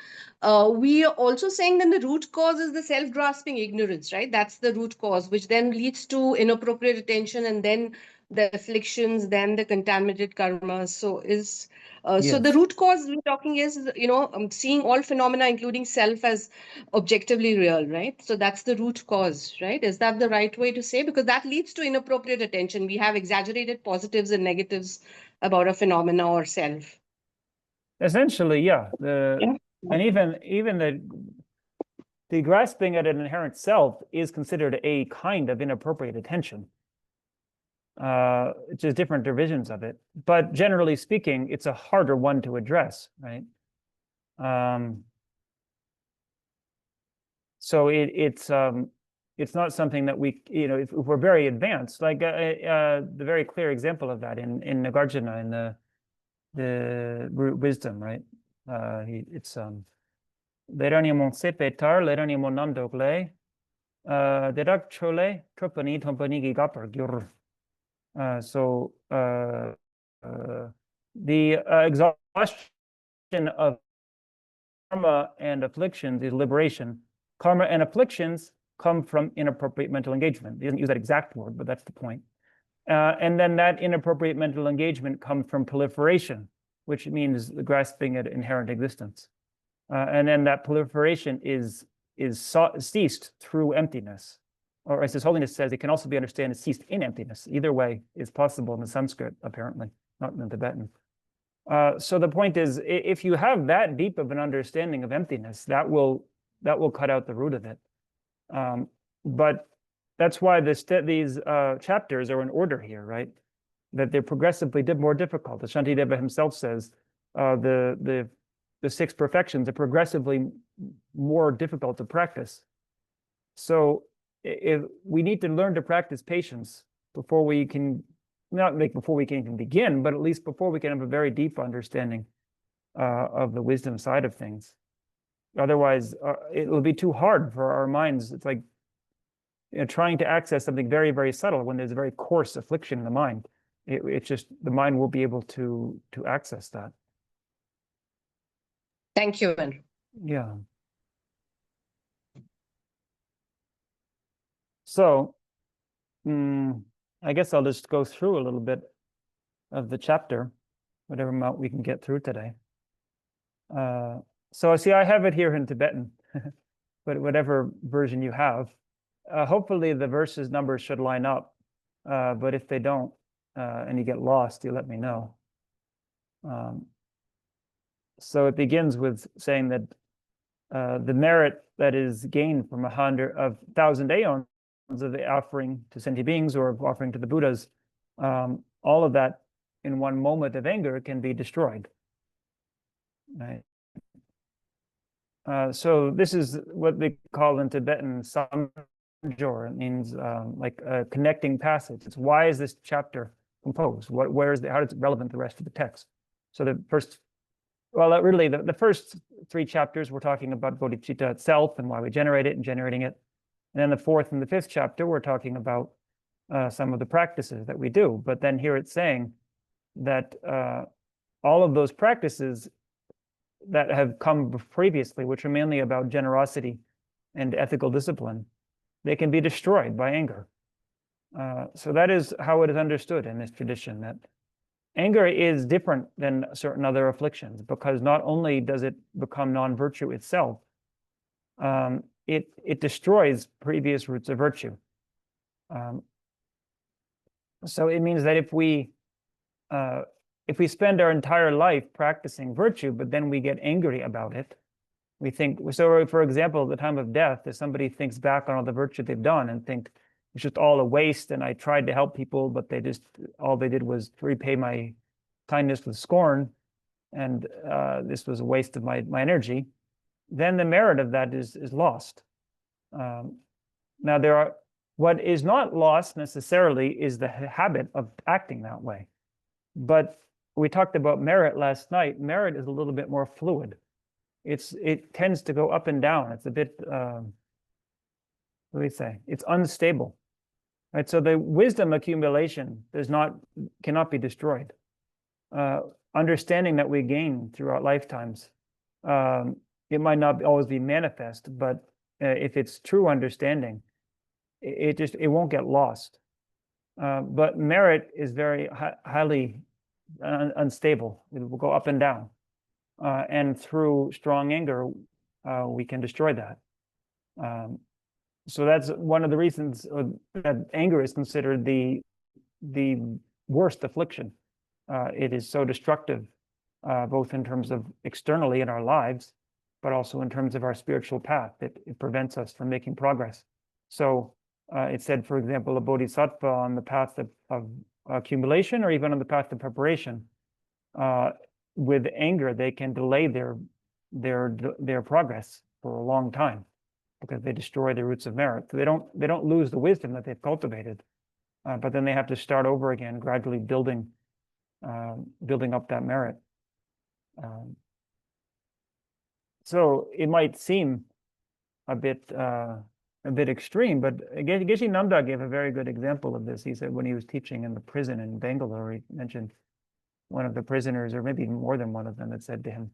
we are also saying that the root cause is the self-grasping ignorance, right? That's the root cause, which then leads to inappropriate attention, and then the afflictions, then the contaminated karmas. So so the Yes. root cause we're talking is, seeing all phenomena, including self, as objectively real, right? So that's the root cause, right? Is that the right way to say? Because that leads to inappropriate attention. We have exaggerated positives and negatives about a phenomena or self. Essentially, yeah. Yeah. And even the grasping at an inherent self is considered a kind of inappropriate attention. It's just different divisions of it. But generally speaking, it's a harder one to address, right? So it's not something that we, if we're very advanced, like the very clear example of that in Nagarjuna in the wisdom, right? It's Leranimon sepetar, Leranimon namdogle, derak chole, tropani tompani gigapar gyur. So the exhaustion of karma and afflictions is liberation. Karma and afflictions come from inappropriate mental engagement. He doesn't use that exact word, but that's the point. And then that inappropriate mental engagement comes from proliferation, which means grasping at inherent existence. And then that proliferation is ceased through emptiness. Or as His Holiness says, it can also be understood as ceased in emptiness. Either way is possible in the Sanskrit, apparently, not in the Tibetan. So the point is, if you have that deep of an understanding of emptiness, that will cut out the root of it. But that's why these chapters are in order here, right? That they're progressively more difficult. As Shantideva himself says, the 6 perfections are progressively more difficult to practice. So if we need to learn to practice patience before we can, before we can even begin, but at least before we can have a very deep understanding of the wisdom side of things. Otherwise, it will be too hard for our minds. It's like trying to access something very, very subtle when there's a very coarse affliction in the mind. It's just the mind will be able to access that. Thank you, Andrew. Yeah. So, I guess I'll just go through a little bit of the chapter, whatever amount we can get through today. So see, I have it here in Tibetan, but whatever version you have, hopefully the verses numbers should line up. But if they don't, and you get lost, you let me know. So it begins with saying that the merit that is gained from 1,000 aeons of the offering to sentient beings or offering to the Buddhas, all of that in one moment of anger can be destroyed. Right. So this is what they call in Tibetan samjor. It means like a connecting passage. It's why is this chapter composed? How is it relevant to the rest of the text? So the first, well, really the first 3 chapters we're talking about bodhicitta itself and why we generate it and generating it. And then the 4th and the 5th chapter, we're talking about some of the practices that we do. But then here it's saying that all of those practices that have come previously, which are mainly about generosity and ethical discipline, they can be destroyed by anger. So that is how it is understood in this tradition, that anger is different than certain other afflictions, because not only does it become non-virtue itself, it destroys previous roots of virtue. So it means that if we spend our entire life practicing virtue, but then we get angry about it, we think, so for example, at the time of death, if somebody thinks back on all the virtue they've done and think it's just all a waste and I tried to help people, but all they did was repay my kindness with scorn, and this was a waste of my energy, then the merit of that is lost. Now What is not lost necessarily is the habit of acting that way. But we talked about merit last night. Merit is a little bit more fluid. It tends to go up and down. It's a bit, what do we say? It's unstable, right? So the wisdom accumulation cannot be destroyed. Understanding that we gain throughout lifetimes, it might not always be manifest, but if it's true understanding, it won't get lost. But merit is very highly unstable. It will go up and down. And through strong anger, we can destroy that. So that's one of the reasons that anger is considered the worst affliction. It is so destructive, both in terms of externally in our lives, but also in terms of our spiritual path. It prevents us from making progress. So it said, for example, a bodhisattva on the path of accumulation or even on the path of preparation, with anger, they can delay their progress for a long time because they destroy the roots of merit. So they don't lose the wisdom that they've cultivated, but then they have to start over again, gradually building up that merit. So it might seem a bit extreme, but Geshe Nanda gave a very good example of this. He said when he was teaching in the prison in Bangalore, he mentioned one of the prisoners, or maybe more than one of them, had said to him,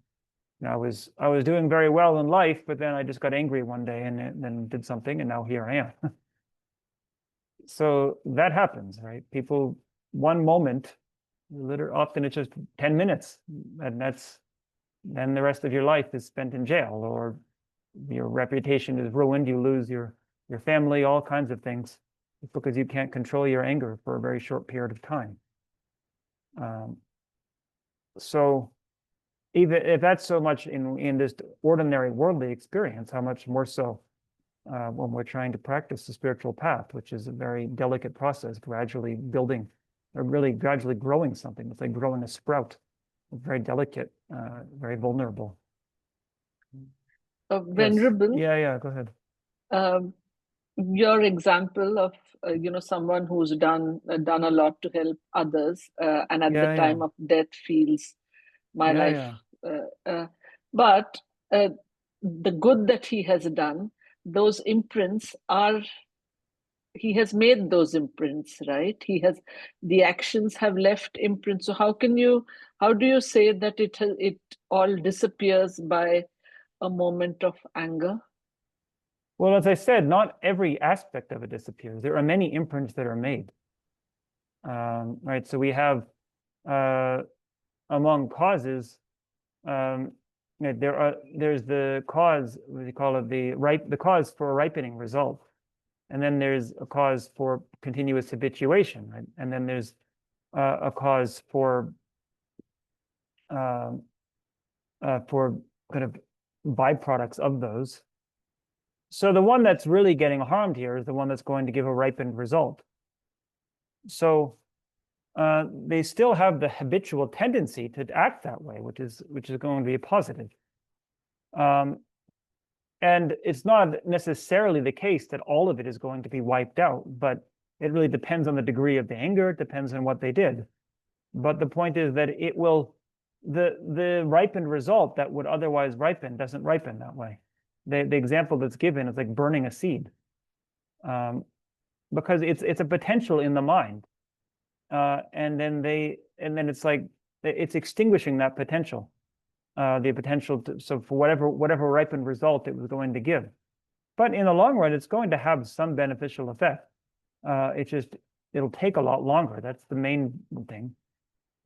I was doing very well in life, but then I just got angry one day and then did something, and now here I am. So that happens, right? People, one moment, often it's just 10 minutes, and then the rest of your life is spent in jail, or your reputation is ruined, you lose your family, all kinds of things, because you can't control your anger for a very short period of time. So even if that's so much in this ordinary worldly experience, how much more so when we're trying to practice the spiritual path, which is a very delicate process, gradually building or really gradually growing something. It's like growing a sprout. It's very delicate, very vulnerable. Venerable. Yes. Yeah, go ahead. Your example of someone who's done a lot to help others, and at the time of death feels my life. But the good that he has done, those imprints he has made those imprints, right? The actions have left imprints. So how do you say that it all disappears by a moment of anger? Well, as I said, not every aspect of it disappears. There are many imprints that are made. Right. So we have among causes, there's the cause, what we call it, the cause for a ripening result. And then there's a cause for continuous habituation, right? And then there's a cause for kind of byproducts of those. So the one that's really getting harmed here is the one that's going to give a ripened result. So they still have the habitual tendency to act that way, which is going to be positive. And it's not necessarily the case that all of it is going to be wiped out, but it really depends on the degree of the anger. It depends on what they did. But the point is that the ripened result that would otherwise ripen doesn't ripen that way. The example that's given is like burning a seed, because it's a potential in the mind, and then it's like it's extinguishing that potential, the potential so for whatever ripened result it was going to give. But in the long run, it's going to have some beneficial effect. It'll take a lot longer. That's the main thing,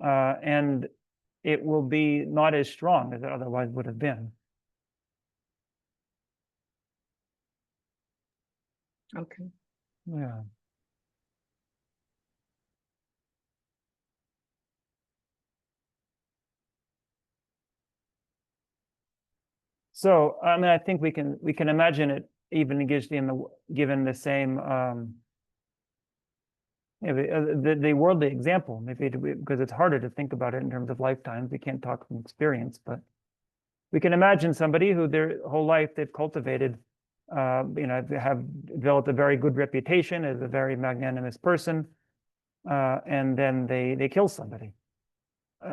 and it will be not as strong as it otherwise would have been. Okay. Yeah. So I mean, I think we can imagine it even given the same the worldly example, maybe because it's harder to think about it in terms of lifetimes. We can't talk from experience, but we can imagine somebody who their whole life they've cultivated have developed a very good reputation as a very magnanimous person, and then they kill somebody.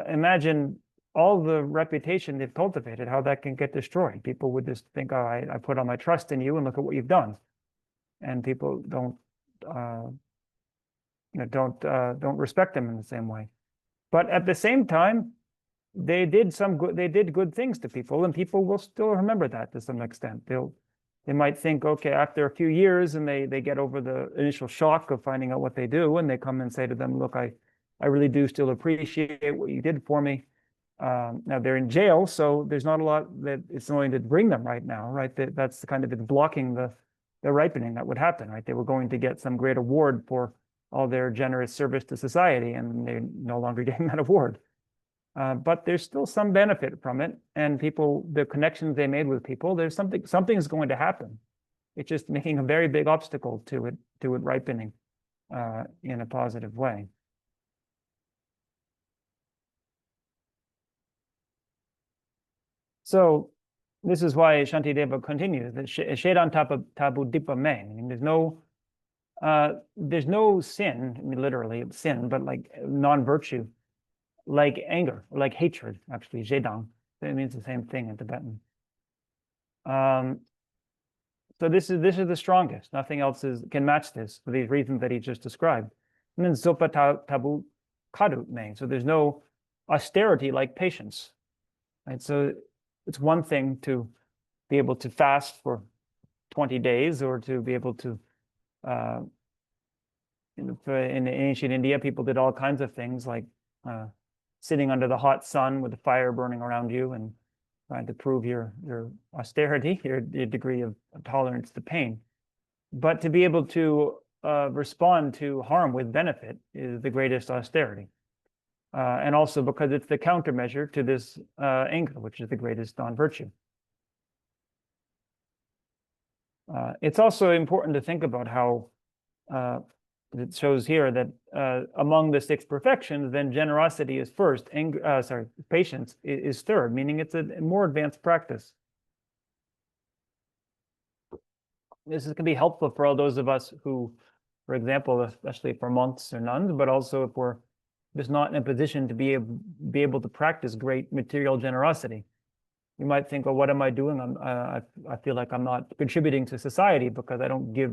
Imagine all the reputation they've cultivated, how that can get destroyed. People would just think, oh, I put all my trust in you, and look at what you've done. And people don't respect them in the same way. But at the same time, they did good things to people, and people will still remember that to some extent. They might think, okay, after a few years, and they get over the initial shock of finding out what they do, and they come and say to them, look, I really do still appreciate what you did for me. Now they're in jail, so there's not a lot that it's going to bring them right now, right? That's kind of it's blocking the ripening that would happen, right? They were going to get some great award for all their generous service to society, and they're no longer getting that award. But there's still some benefit from it, and the connections they made with people, there's something's going to happen. It's just making a very big obstacle to it ripening in a positive way. So this is why Shantideva continues that Shedan Tabu Dipa Main. I mean, there's no sin, I mean, literally sin, but like non-virtue, like anger, like hatred, actually, Jedang. It means the same thing in Tibetan. So this is the strongest. Nothing else can match this for these reasons that he just described. And then Zopa Tabu Kadut Main. So there's no austerity like patience. Right? So it's one thing to be able to fast for 20 days, or to be able to in ancient India, people did all kinds of things like sitting under the hot sun with the fire burning around you and trying to prove your austerity, your degree of tolerance to pain. But to be able to respond to harm with benefit is the greatest austerity. And also because it's the countermeasure to this anger, which is the greatest non-virtue. It's also important to think about how it shows here that among the 6 perfections, then generosity is first, patience is third, meaning it's a more advanced practice. This can be helpful for all those of us who, for example, especially for monks or nuns, but also if we're just not in a position to be able to practice great material generosity. You might think, well, what am I doing? I feel like I'm not contributing to society because I don't give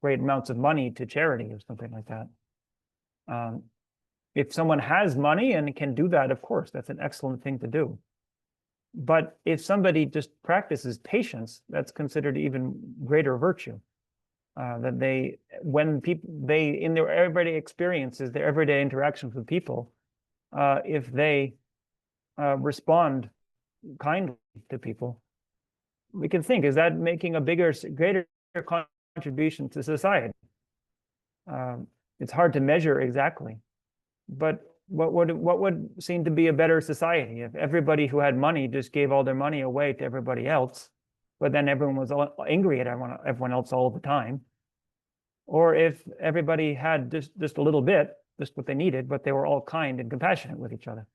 great amounts of money to charity or something like that. If someone has money and can do that, of course, that's an excellent thing to do. But if somebody just practices patience, that's considered even greater virtue. That in their everyday experiences, their everyday interactions with people, if they respond kindly to people, we can think, is that making a greater contribution to society? It's hard to measure exactly, but what would seem to be a better society if everybody who had money just gave all their money away to everybody else, but then everyone was angry at everyone else all the time? Or if everybody had just a little bit, just what they needed, but they were all kind and compassionate with each other.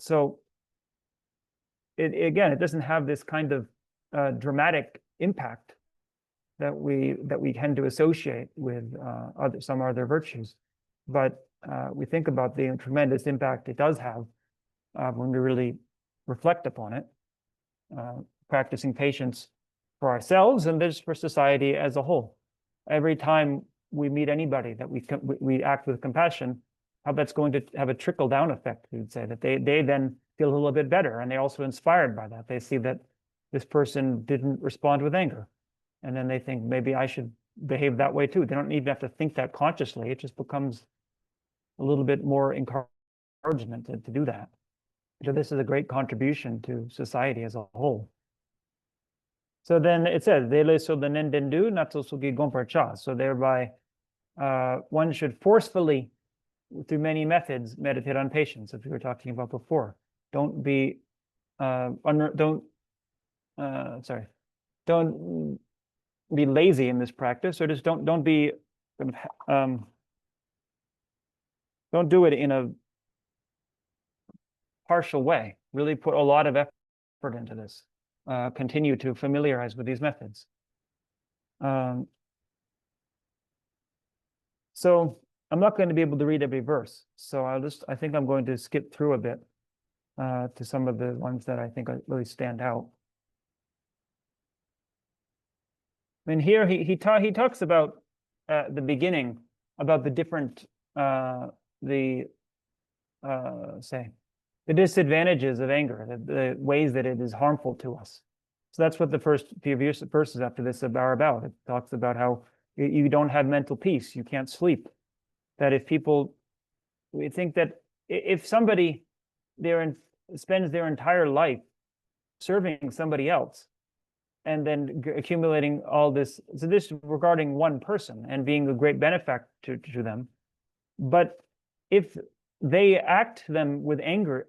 So again, it doesn't have this kind of dramatic impact that we tend to associate with some other virtues, but we think about the tremendous impact it does have when we really reflect upon it, practicing patience for ourselves and just for society as a whole. Every time we meet anybody that we act with compassion, how that's going to have a trickle-down effect, we would say, that they then feel a little bit better, and they're also inspired by that. They see that this person didn't respond with anger, and then they think, maybe I should behave that way too. They don't even have to think that consciously. It just becomes a little bit more encouragement to do that. So this is a great contribution to society as a whole. So then it says, so thereby one should forcefully, through many methods, meditate on patience, as we were talking about before. Don't be lazy in this practice, or just don't do it in a partial way. Really put a lot of effort into this. continue to familiarize with these methods. So I'm not going to be able to read every verse. So I think I'm going to skip through a bit to some of the ones that I think really stand out. And here he talks about the beginning, about the different the disadvantages of anger, the ways that it is harmful to us. So that's what the first few verses after this are about. It talks about how you don't have mental peace, you can't sleep. That if people, we think that if somebody spends their entire life serving somebody else, and then accumulating all this, so this regarding one person and being a great benefactor to them, but if they act them with anger,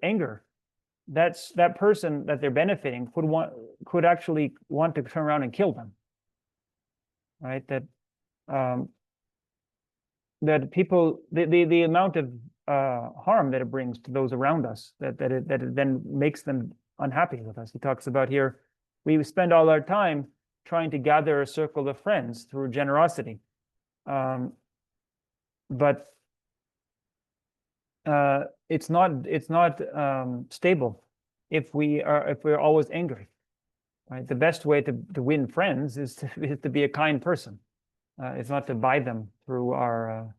that person that they're benefiting could actually want to turn around and kill them, right? That people, the amount of harm that it brings to those around us, that it then makes them unhappy with us. He talks about here, we spend all our time trying to gather a circle of friends through generosity, but it's not stable if we're always angry, right? The best way to win friends is to be a kind person. It's not to buy them through our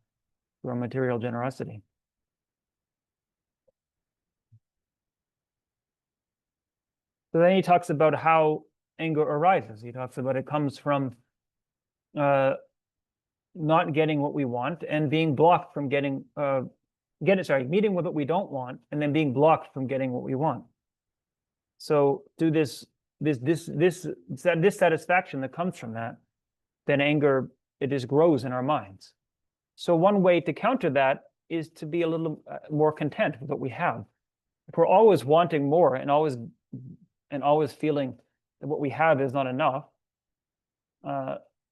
material generosity. So then he talks about how anger arises. He talks about it comes from not getting what we want and being blocked from meeting with what we don't want, and then being blocked from getting what we want. So through this dissatisfaction that comes from that, then anger, it just grows in our minds. So one way to counter that is to be a little more content with what we have. If we're always wanting more and always feeling that what we have is not enough,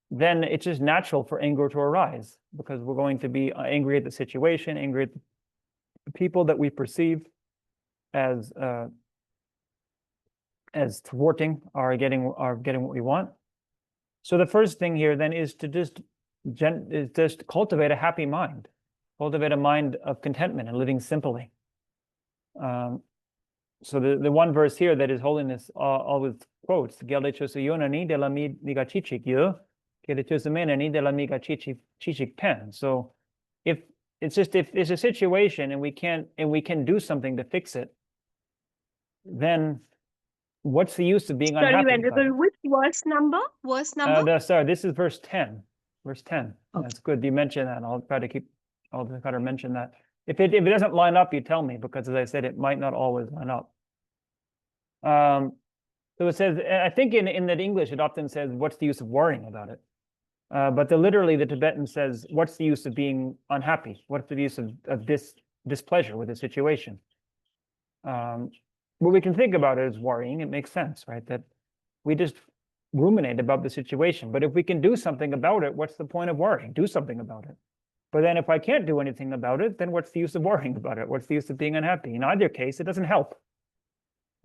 then it's just natural for anger to arise, because we're going to be angry at the situation, angry at the people that we perceive as thwarting our getting what we want. So the first thing here then is to just cultivate a happy mind, cultivate a mind of contentment and living simply. So the one verse here that His Holiness always quotes, Gache de la miga chichik yu, de la miga chichik pen. So if there's a situation and we can do something to fix it, then what's the use of being unhappy? Venerable, which verse number? Sorry, this is verse 10. Verse 10. Okay. That's good. You mentioned that. I'll try to mention that. If it doesn't line up, you tell me, because as I said, it might not always line up. So it says, I think in that English, it often says, what's the use of worrying about it? But literally the Tibetan says, what's the use of being unhappy? What's the use of displeasure with the situation? What we can think about it as worrying, it makes sense, right? That we just ruminate about the situation. But if we can do something about it, what's the point of worrying? Do something about it. But then if I can't do anything about it, then what's the use of worrying about it? What's the use of being unhappy? In either case, it doesn't help.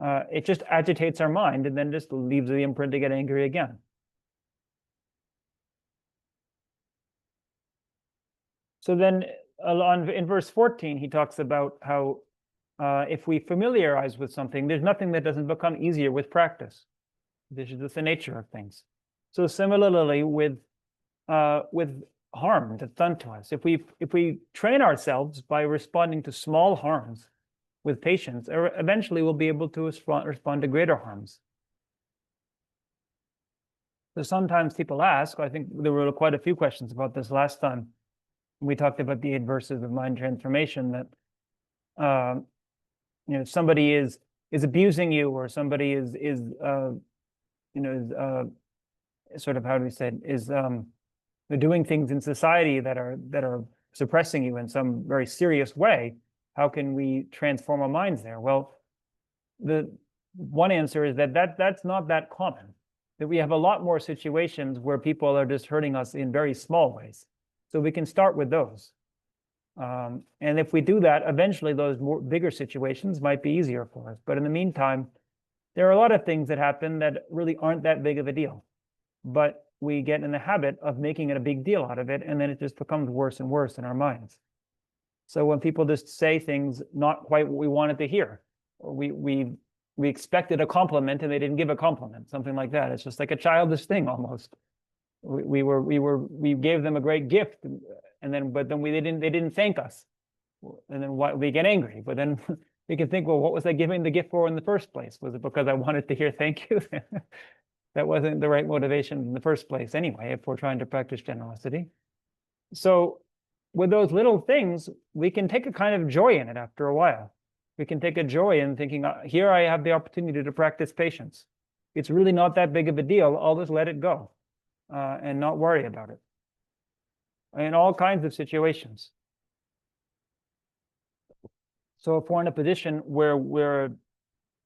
It just agitates our mind and then just leaves the imprint to get angry again. So then in verse 14, he talks about how if we familiarize with something, there's nothing that doesn't become easier with practice. This is just the nature of things. So similarly with harm that's done to us, if we train ourselves by responding to small harms with patience, eventually we'll be able to respond to greater harms. So sometimes people ask, I think there were quite a few questions about this last time. We talked about the 8 verses of mind transformation, that somebody is abusing you, or somebody is sort of, how do we say it, is they're doing things in society that are suppressing you in some very serious way. How can we transform our minds there? Well, the one answer is that's not that common. That we have a lot more situations where people are just hurting us in very small ways. So we can start with those. And if we do that, eventually those bigger situations might be easier for us. But in the meantime, there are a lot of things that happen that really aren't that big of a deal, but we get in the habit of making it a big deal out of it, and then it just becomes worse and worse in our minds. So when people just say things not quite what we wanted to hear, or we expected a compliment and they didn't give a compliment, something like that. It's just like a childish thing almost. We gave them a great gift, and then they didn't thank us, and then we get angry. But then we can think, well, what was I giving the gift for in the first place? Was it because I wanted to hear thank you? That wasn't the right motivation in the first place anyway, if we're trying to practice generosity. So with those little things, we can take a kind of joy in it after a while. We can take a joy in thinking, here I have the opportunity to practice patience. It's really not that big of a deal. I'll just let it go and not worry about it in all kinds of situations. So if we're in a position where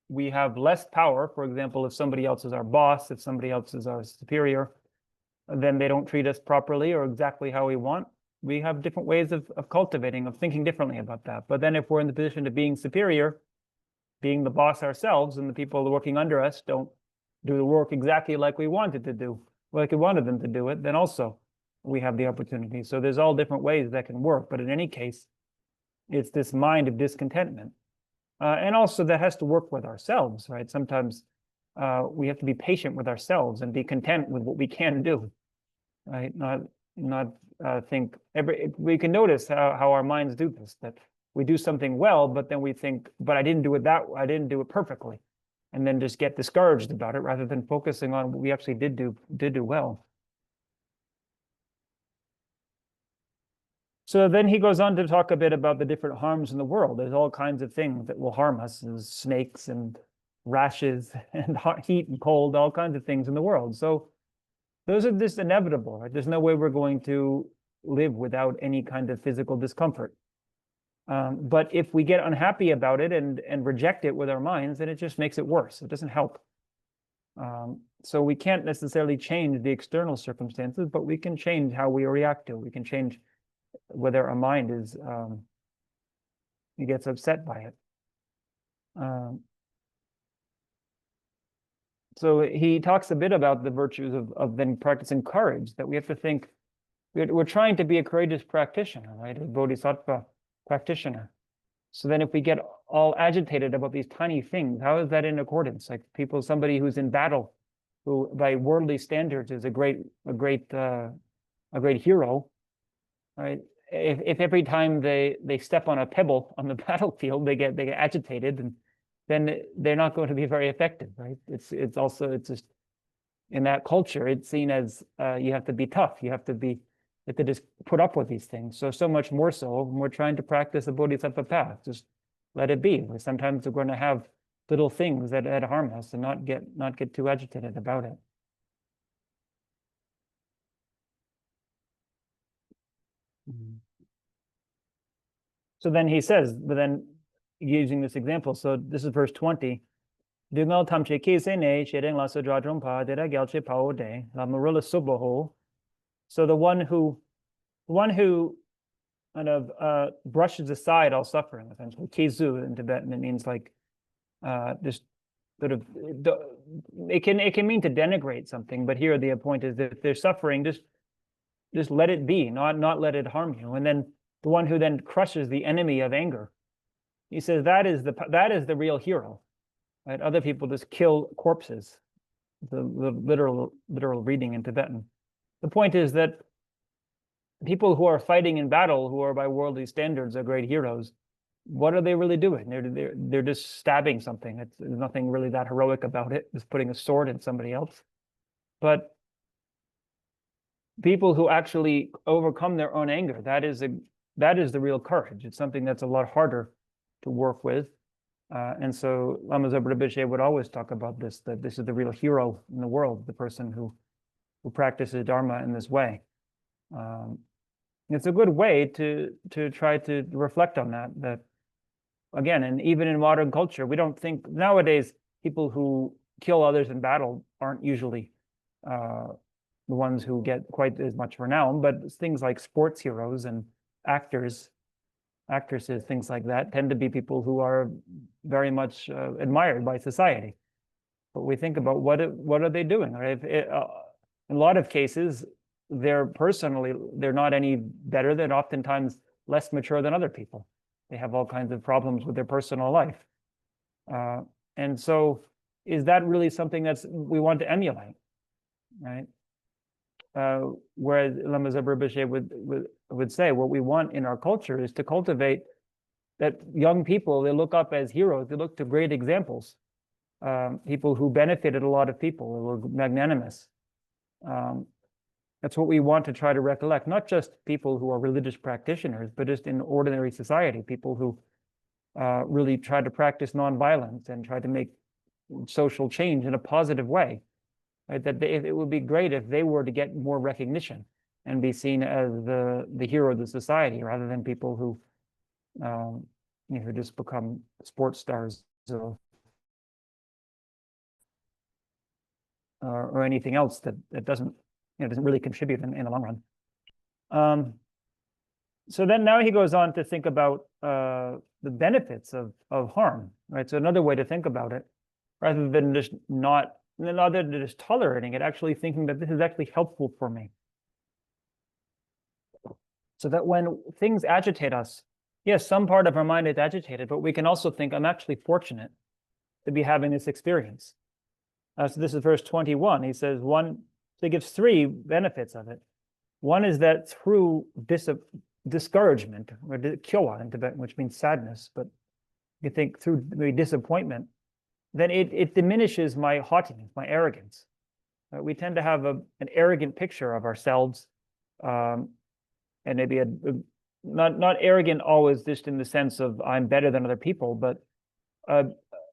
we have less power, for example, if somebody else is our boss, if somebody else is our superior, then they don't treat us properly or exactly how we want, we have different ways of cultivating, of thinking differently about that. But then if we're in the position of being superior, being the boss ourselves, and the people working under us don't do the work exactly like we wanted to do, like we wanted them to do it, then also we have the opportunity. So there's all different ways that can work. But in any case, it's this mind of discontentment. And also that has to work with ourselves, right? Sometimes we have to be patient with ourselves and be content with what we can do, right? Not think we can notice how our minds do this, that we do something well, but then we think, but I didn't do it perfectly, and then just get discouraged about it rather than focusing on what we actually did do well. So then he goes on to talk a bit about the different harms in the world. There's all kinds of things that will harm us. There's snakes and rashes and heat and cold, all kinds of things in the world. So those are just inevitable, right? There's no way we're going to live without any kind of physical discomfort. But if we get unhappy about it and reject it with our minds, then it just makes it worse. It doesn't help. So we can't necessarily change the external circumstances, but we can change how we react to it. We can change whether our mind is he gets upset by it. So he talks a bit about the virtues of then practicing courage, that we have to think we're trying to be a courageous practitioner, right? A bodhisattva practitioner. So then if we get all agitated about these tiny things, how is that in accordance? Like somebody who's in battle, who by worldly standards is a great hero, right? If every time they step on a pebble on the battlefield, they get agitated, and then they're not going to be very effective, right? It's just in that culture, it's seen as you have to be tough, you have to just put up with these things. So much more so when we're trying to practice the bodhisattva path, just let it be. Sometimes we're going to have little things that harm us, and not get too agitated about it. So then he says, but then using this example, so this is verse 20. So the one who kind of brushes aside all suffering, essentially. Kizu in Tibetan, it means like just sort of, it can mean to denigrate something, but here the point is that if there's suffering, just let it be, not let it harm you. And then the one who then crushes the enemy of anger, he says that is the real hero, right? Other people just kill corpses, the literal reading in Tibetan. The point is that people who are fighting in battle, who are by worldly standards are great heroes, what are they really doing? They're just stabbing something. There's nothing really that heroic about it, just putting a sword in somebody else. But people who actually overcome their own anger, that is the real courage. It's something that's a lot harder to work with. And so Lama Zopa Rinpoche would always talk about this, that this is the real hero in the world, the person who practices Dharma in this way. It's a good way to try to reflect on that again, and even in modern culture, we don't think nowadays people who kill others in battle aren't usually the ones who get quite as much renown, but things like sports heroes and actresses, things like that, tend to be people who are very much admired by society. but we think about what are they doing, right? In a lot of cases, they're not any better. They're oftentimes less mature than other people. They have all kinds of problems with their personal life. And so is that really something we want to emulate, right? Whereas Lama Zopa Rinpoche would say, what we want in our culture is to cultivate that young people, they look up as heroes, they look to great examples, people who benefited a lot of people, who were magnanimous. That's what we want to try to recollect, not just people who are religious practitioners, but just in ordinary society, people who really try to practice nonviolence and try to make social change in a positive way. Right? That it would be great if they were to get more recognition and be seen as the hero of the society, rather than people who just become sports stars or anything else that doesn't really contribute in the long run. So then now he goes on to think about the benefits of harm, right? So another way to think about it, rather than just tolerating it, actually thinking that this is actually helpful for me. So that when things agitate us, yes, some part of our mind is agitated, but we can also think, I'm actually fortunate to be having this experience. So this is verse 21. He says, so he gives three benefits of it. One is that through discouragement, or kyoa in Tibetan, which means sadness, but you think through the disappointment, then it diminishes my haughtiness, my arrogance. We tend to have an arrogant picture of ourselves, and maybe not arrogant always just in the sense of I'm better than other people, but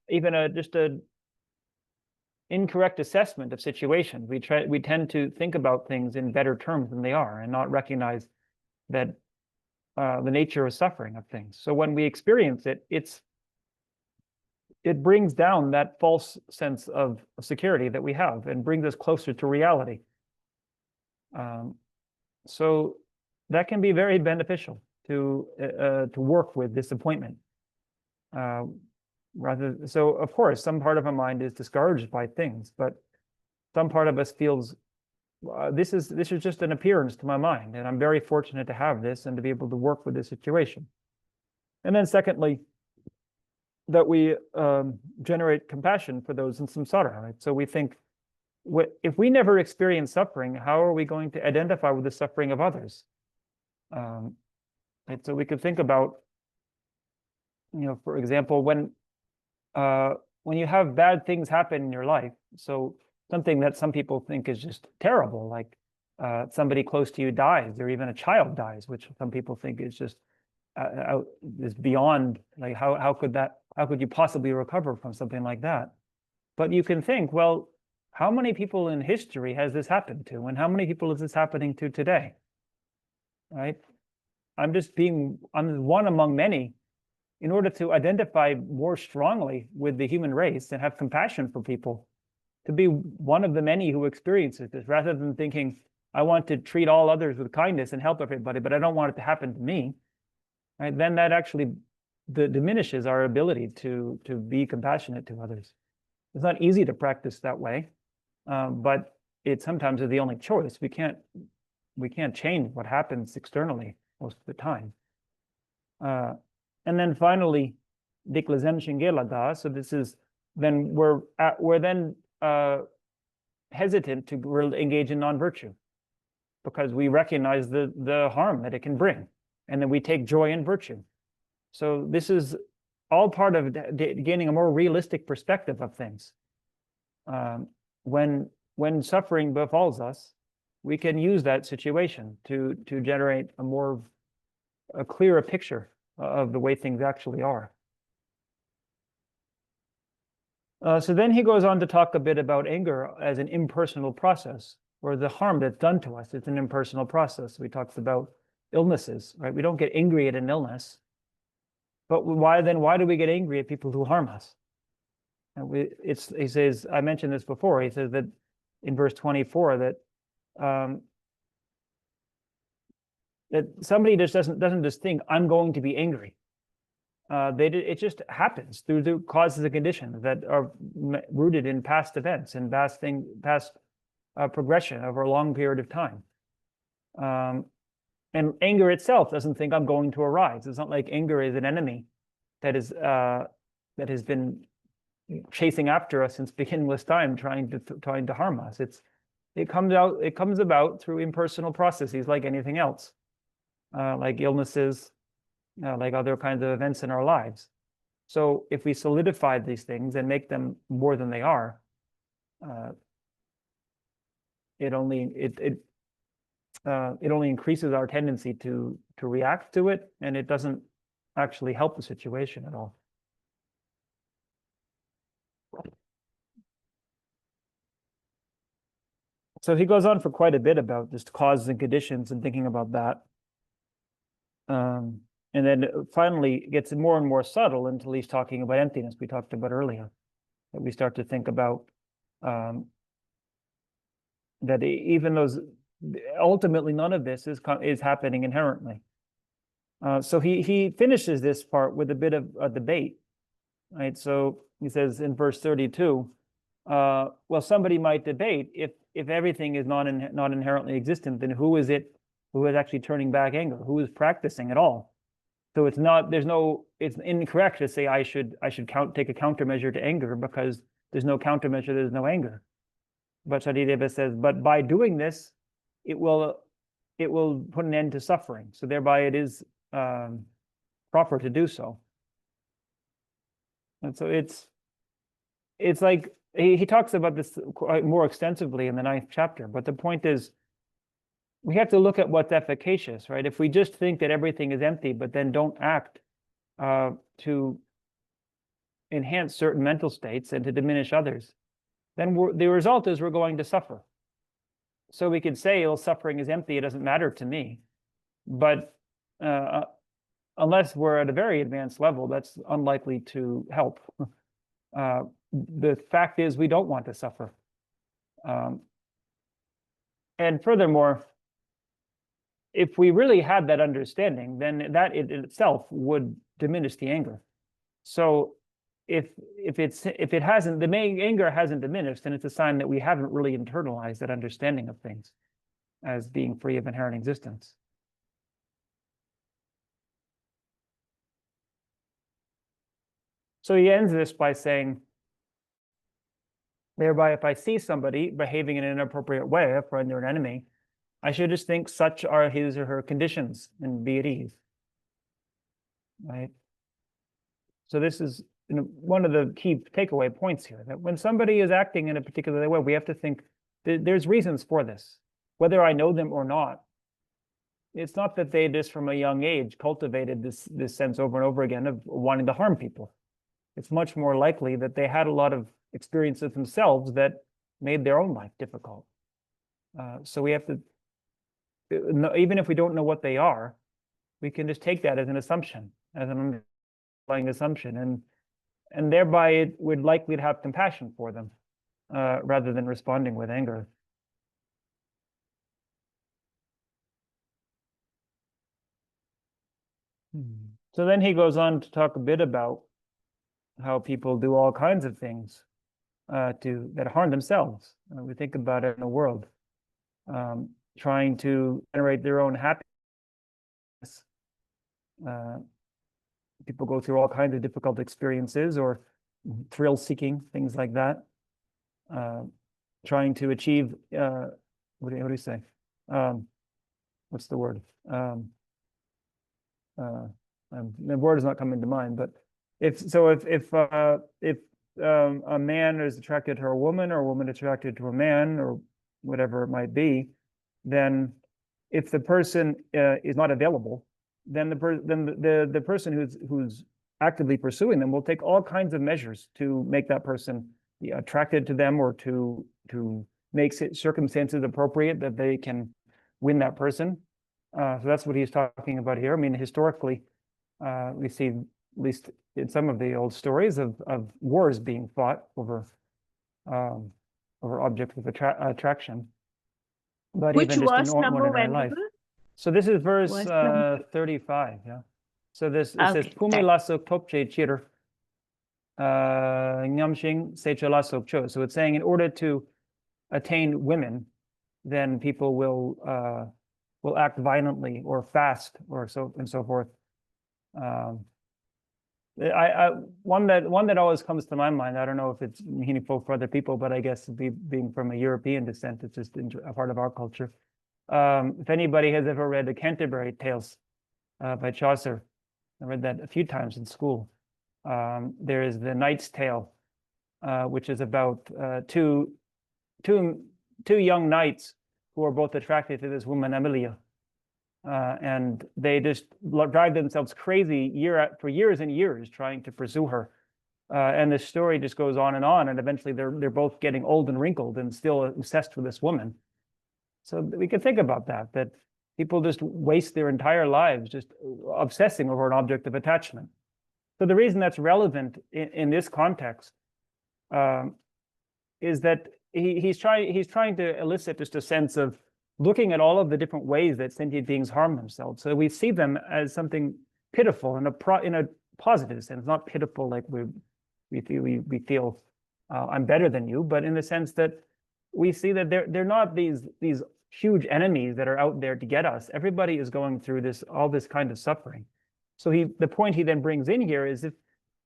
even just an incorrect assessment of situations. We tend to think about things in better terms than they are, and not recognize that the nature of suffering of things. So when we experience it, it brings down that false sense of security that we have and brings us closer to reality. So that can be very beneficial to work with disappointment. So of course, some part of our mind is discouraged by things, but some part of us feels this is just an appearance to my mind, and I'm very fortunate to have this and to be able to work with this situation. And then secondly, that we generate compassion for those in samsara, right? So we think, if we never experience suffering, how are we going to identify with the suffering of others? Right? So we could think about, for example, when you have bad things happen in your life, so something that some people think is just terrible, like somebody close to you dies, or even a child dies, which some people think is just is beyond, like how could you possibly recover from something like that? But you can think, well, how many people in history has this happened to, and how many people is this happening to today? Right? I'm one among many. In order to identify more strongly with the human race and have compassion for people, to be one of the many who experiences this, rather than thinking, I want to treat all others with kindness and help everybody, but I don't want it to happen to me, right? Then that actually diminishes our ability to be compassionate to others. It's not easy to practice that way, but it sometimes is the only choice. We can't change what happens externally most of the time. And then finally, Diklazen Shingelaga. So this is then we're then hesitant to engage in non-virtue, because we recognize the harm that it can bring, and then we take joy in virtue. So this is all part of gaining a more realistic perspective of things. When suffering befalls us, we can use that situation to generate a clearer picture of the way things actually are. So then he goes on to talk a bit about anger as an impersonal process, or the harm that's done to us. It's an impersonal process. We talked about illnesses, right? We don't get angry at an illness, but why do we get angry at people who harm us? And he says, I mentioned this before. He says that in verse 24 that that somebody just doesn't just think, I'm going to be angry. it just happens through the causes and conditions that are rooted in past events and past progression over a long period of time. And anger itself doesn't think I'm going to arise. It's not like anger is an enemy that that has been chasing after us since beginningless time, trying to harm us. It comes about through impersonal processes, like anything else, like illnesses, like other kinds of events in our lives. So if we solidify these things and make them more than they are, it only increases our tendency to react to it, and it doesn't actually help the situation at all. So he goes on for quite a bit about just causes and conditions and thinking about that. And then finally gets more and more subtle until he's talking about emptiness we talked about earlier. That we start to think about that even those, ultimately none of this is happening inherently. So he finishes this part with a bit of a debate, right? So he says in verse 32, well, somebody might debate if everything is not inherently existent, then who is it who is actually turning back anger? Who is practicing at all? So it's incorrect to say I should take a countermeasure to anger, because there's no countermeasure, there's no anger. But Shantideva says, but by doing this, it will put an end to suffering. So thereby it is proper to do so. And so it's like he talks about this quite more extensively in the 9th chapter. But the point is, we have to look at what's efficacious, right? If we just think that everything is empty, but then don't act to enhance certain mental states and to diminish others, then the result is we're going to suffer. So we could say, well, suffering is empty, it doesn't matter to me. But unless we're at a very advanced level, that's unlikely to help. The fact is, we don't want to suffer. And furthermore, if we really had that understanding, then that in itself would diminish the anger. So if the anger hasn't diminished, then it's a sign that we haven't really internalized that understanding of things as being free of inherent existence. So he ends this by saying, thereby, if I see somebody behaving in an inappropriate way, a friend or an enemy, I should just think such are his or her conditions and be at ease. Right? So this is one of the key takeaway points here, that when somebody is acting in a particular way, we have to think there's reasons for this, whether I know them or not. It's not that they just from a young age cultivated this sense over and over again of wanting to harm people. It's much more likely that they had a lot of experiences themselves that made their own life difficult. So we have to, even if we don't know what they are, we can just take that as an assumption, as an underlying assumption, and thereby it would likely to have compassion for them rather than responding with anger. So then he goes on to talk a bit about how people do all kinds of things that harm themselves. We think about it in the world, trying to generate their own happiness. People go through all kinds of difficult experiences or thrill-seeking, things like that. Trying to achieve, what do you say? What's the word? The word is not coming to mind, but if a man is attracted to a woman, or a woman attracted to a man, or whatever it might be, then if the person is not available, then the person who's actively pursuing them will take all kinds of measures to make that person be attracted to them, or to make circumstances appropriate that they can win that person. So that's what he's talking about here. I mean, historically, we see, at least in some of the old stories, of wars being fought over objects of attraction. But Which even just in verse number, ordinary life. Venerable? So this is verse Verse number. 35. Yeah. So this, it says, Okay. Pumi lasok topche chir, nyamshing secha lasok cho. So it's saying in order to attain women, then people will act violently or fast or so and so forth. One that always comes to my mind, I don't know if it's meaningful for other people, but I guess being from a European descent, it's just a part of our culture. If anybody has ever read the Canterbury Tales by Chaucer, I read that a few times in school. There is the Knight's Tale, which is about two young knights who are both attracted to this woman, Amelia. And they just drive themselves crazy for years and years trying to pursue her. And the story just goes on, and eventually they're both getting old and wrinkled and still obsessed with this woman. So we can think about that people just waste their entire lives just obsessing over an object of attachment. So the reason that's relevant in this context is that he's trying to elicit just a sense of looking at all of the different ways that sentient beings harm themselves. So we see them as something pitiful in a positive sense, not pitiful like we feel I'm better than you, but in the sense that we see that they're not these huge enemies that are out there to get us. Everybody is going through all this kind of suffering. So the point he then brings in here is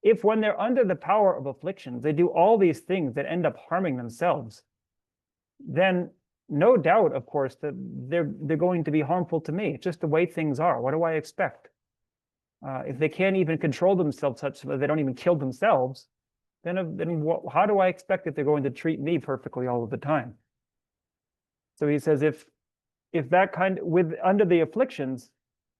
if when they're under the power of afflictions, they do all these things that end up harming themselves, then no doubt, of course, that they're going to be harmful to me. It's just the way things are. What do I expect? If they can't even control themselves such that they don't even kill themselves, then how do I expect that they're going to treat me perfectly all of the time? So he says, if that under the afflictions,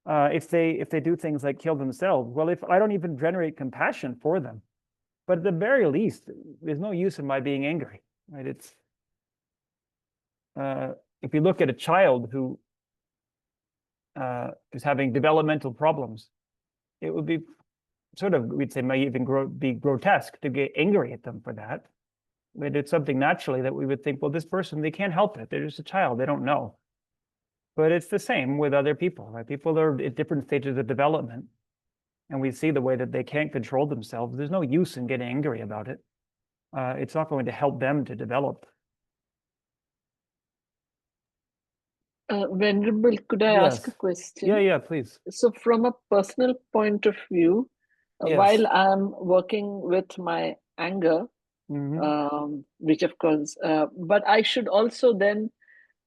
if they do things like kill themselves, well, if I don't even generate compassion for them, but at the very least, there's no use in my being angry, right? It's if you look at a child who is having developmental problems, it would be we'd say, may even be grotesque to get angry at them for that. But it's something naturally that we would think, well, this person, they can't help it. They're just a child. They don't know. But it's the same with other people, right? People are at different stages of development, and we see the way that they can't control themselves. There's no use in getting angry about it. It's not going to help them to develop. Venerable, could I ask a question? Yeah, please. So from a personal point of view, Yes. while I'm working with my anger, which of course, but I should also then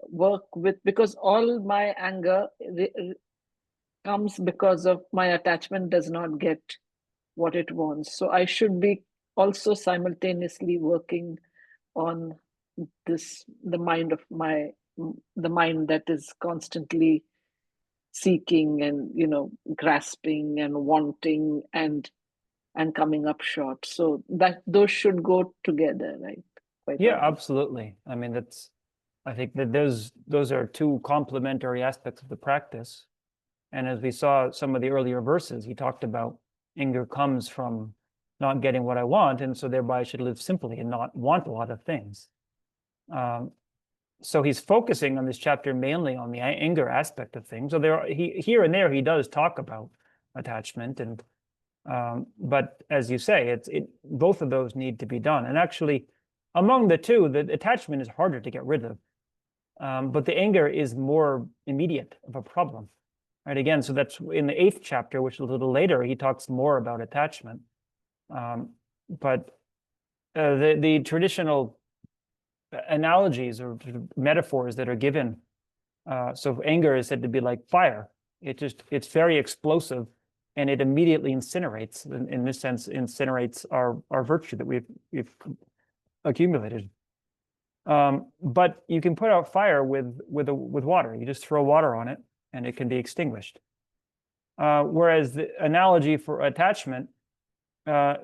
work with, because all my anger comes because of my attachment does not get what it wants. So I should be also simultaneously working on the mind that is constantly seeking and grasping and wanting and coming up short. So that those should go together, right? Yeah, absolutely. I mean, I think that those are two complementary aspects of the practice. And as we saw some of the earlier verses, he talked about anger comes from not getting what I want, and so thereby I should live simply and not want a lot of things. So he's focusing on this chapter mainly on the anger aspect of things. So here and there he does talk about attachment, and but as you say, both of those need to be done. And actually, among the two, the attachment is harder to get rid of, but the anger is more immediate of a problem. Right, again, so that's in the 8th chapter, which is a little later, he talks more about attachment. But the traditional analogies or metaphors that are given, so anger is said to be like fire. It's very explosive, and it immediately incinerates. In this sense, incinerates our virtue that we've accumulated. But you can put out fire with water. You just throw water on it, and it can be extinguished. Whereas the analogy for attachment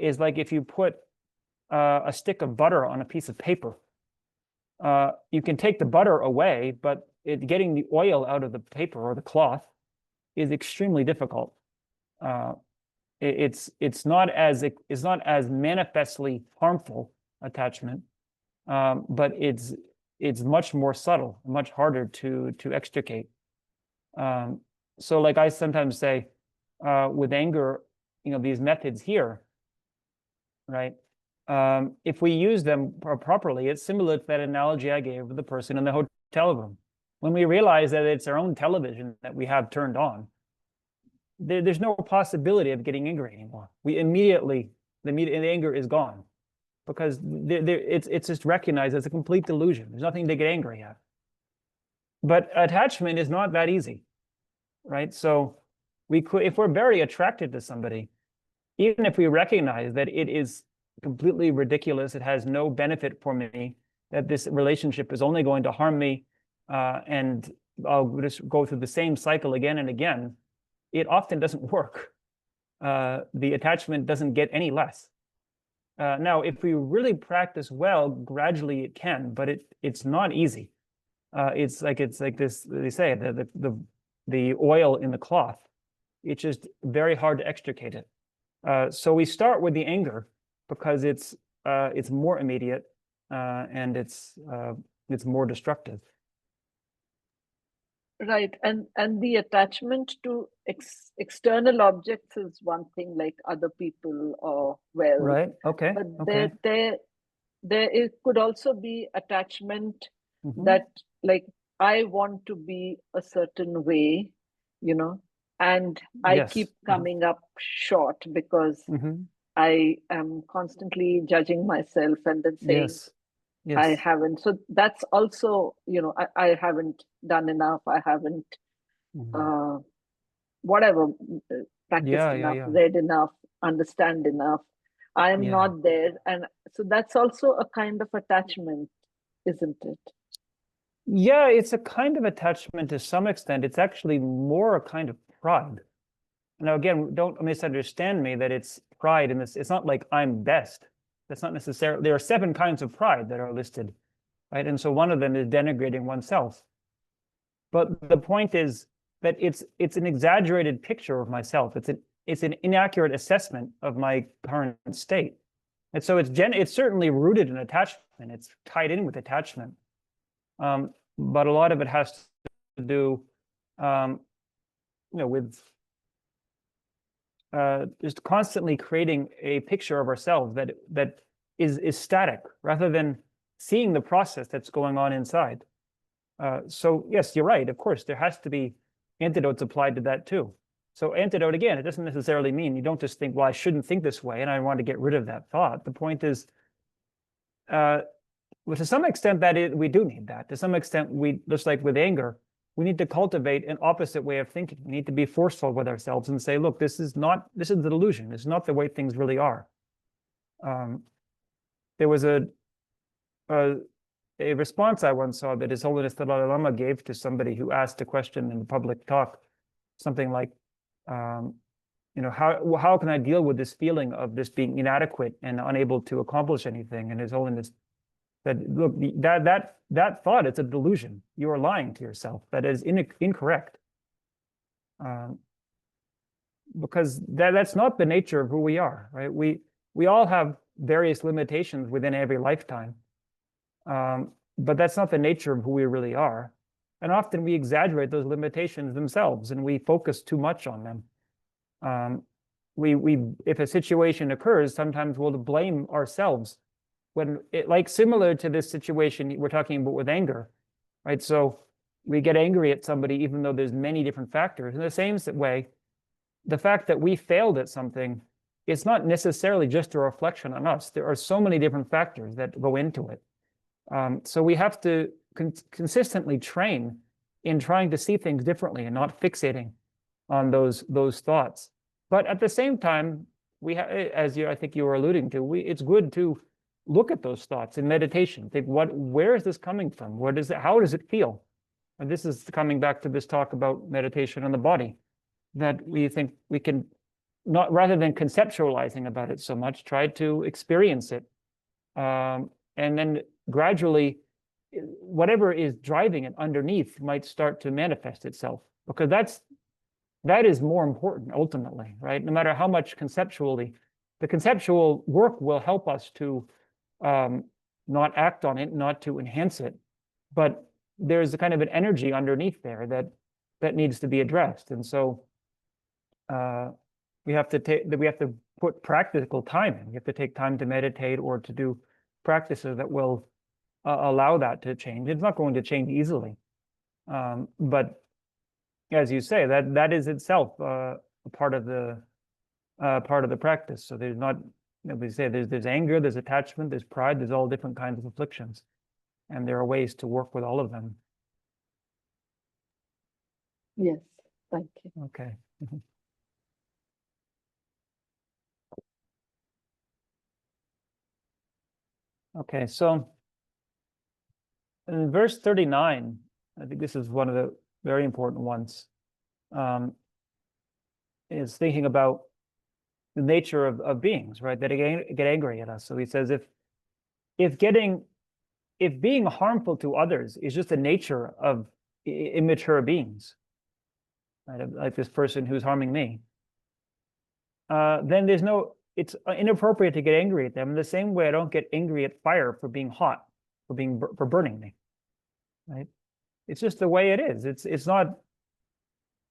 is like if you put a stick of butter on a piece of paper. You can take the butter away, but getting the oil out of the paper or the cloth is extremely difficult. It's not as manifestly harmful attachment, but it's much more subtle, much harder to extricate. So like I sometimes say, with anger, these methods here, right? If we use them properly, it's similar to that analogy I gave of the person in the hotel room. When we realize that it's our own television that we have turned on, there's no possibility of getting angry anymore. We immediately, the anger is gone, because it's just recognized as a complete delusion. There's nothing to get angry at. But attachment is not that easy, right? So if we're very attracted to somebody, even if we recognize that it is completely ridiculous, it has no benefit for me, that this relationship is only going to harm me, and I'll just go through the same cycle again and again, it often doesn't work. The attachment doesn't get any less. Now, if we really practice well, gradually it can, but it's not easy. It's like this, they say, the oil in the cloth. It's just very hard to extricate it. So we start with the anger because it's more immediate, and it's more destructive. Right, and the attachment to external objects is one thing, like other people or wealth. Right. Okay. But Okay. it could also be attachment that, like, I want to be a certain way, and I Yes. keep coming up short because I am constantly judging myself and then saying, Yes. Yes. I haven't. So that's also, I haven't done enough. I haven't, whatever, practiced enough, read enough, understand enough. I am not there. And so that's also a kind of attachment, isn't it? Yeah, it's a kind of attachment to some extent. It's actually more a kind of pride. Now, again, don't misunderstand me that it's pride in this. It's not like I'm best. That's not necessarily. There are 7 kinds of pride that are listed, right? And so one of them is denigrating oneself. But the point is that it's an exaggerated picture of myself. It's an inaccurate assessment of my current state. And so it's certainly rooted in attachment. It's tied in with attachment. But a lot of it has to do, with just constantly creating a picture of ourselves that is static, rather than seeing the process that's going on inside. So yes, you're right. Of course, there has to be antidotes applied to that too. So antidote, again, it doesn't necessarily mean you don't just think, well, I shouldn't think this way and I want to get rid of that thought. The point is, well, to some extent, we do need that. To some extent, just like with anger, we need to cultivate an opposite way of thinking. We need to be forceful with ourselves and say, look, this is the delusion. It's not the way things really are. There was a response I once saw that His Holiness the Dalai Lama gave to somebody who asked a question in a public talk, something like, how can I deal with this feeling of this being inadequate and unable to accomplish anything? And His Holiness said, look, that thought, it's a delusion. You are lying to yourself. That is incorrect. Because that's not the nature of who we are, right? We all have various limitations within every lifetime. But that's not the nature of who we really are. And often we exaggerate those limitations themselves and we focus too much on them. If a situation occurs, sometimes we'll blame ourselves when similar to this situation we're talking about with anger, right? So we get angry at somebody even though there's many different factors. In the same way, the fact that we failed at something, it's not necessarily just a reflection on us. There are so many different factors that go into it. So we have to consistently train in trying to see things differently and not fixating on those thoughts. But at the same time, I think you were alluding to, it's good to look at those thoughts in meditation. Think, where is this coming from? How does it feel? And this is coming back to this talk about meditation on the body, that we think we can, not rather than conceptualizing about it so much, try to experience it. And then gradually, whatever is driving it underneath might start to manifest itself, because that is more important ultimately, right? No matter how much conceptually, the conceptual work will help us to not act on it, not to enhance it, but there's a kind of an energy underneath there that needs to be addressed. And so we have to put practical time in. We have to take time to meditate or to do practices that will allow that to change. It's not going to change easily, but as you say, that is itself a part of the practice. So there's not, we say there's anger, there's attachment, there's pride, there's all different kinds of afflictions, and there are ways to work with all of them. Yes, thank you. Okay. Okay, so in verse 39, I think this is one of the very important ones, is thinking about the nature of beings, right? That get angry at us. So he says, if being harmful to others is just the nature of immature beings, right? Like this person who's harming me, then it's inappropriate to get angry at them in the same way I don't get angry at fire for being hot, for burning me, right? It's just the way it is. It's not,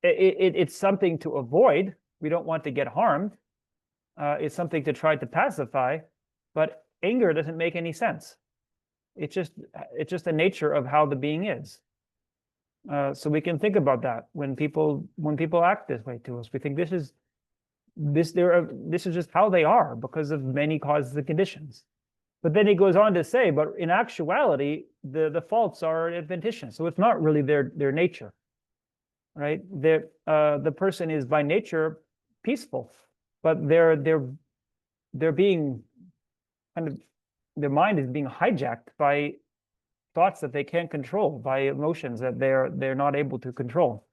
it's something to avoid. We don't want to get harmed. It's something to try to pacify, but anger doesn't make any sense. It's just the nature of how the being is. So we can think about that when people act this way to us. We think this is just how they are because of many causes and conditions. But then he goes on to say, but in actuality, the faults are adventitious. So it's not really their nature, right? The person is by nature peaceful, but they're being kind of, their mind is being hijacked by thoughts that they can't control, by emotions that they're not able to control.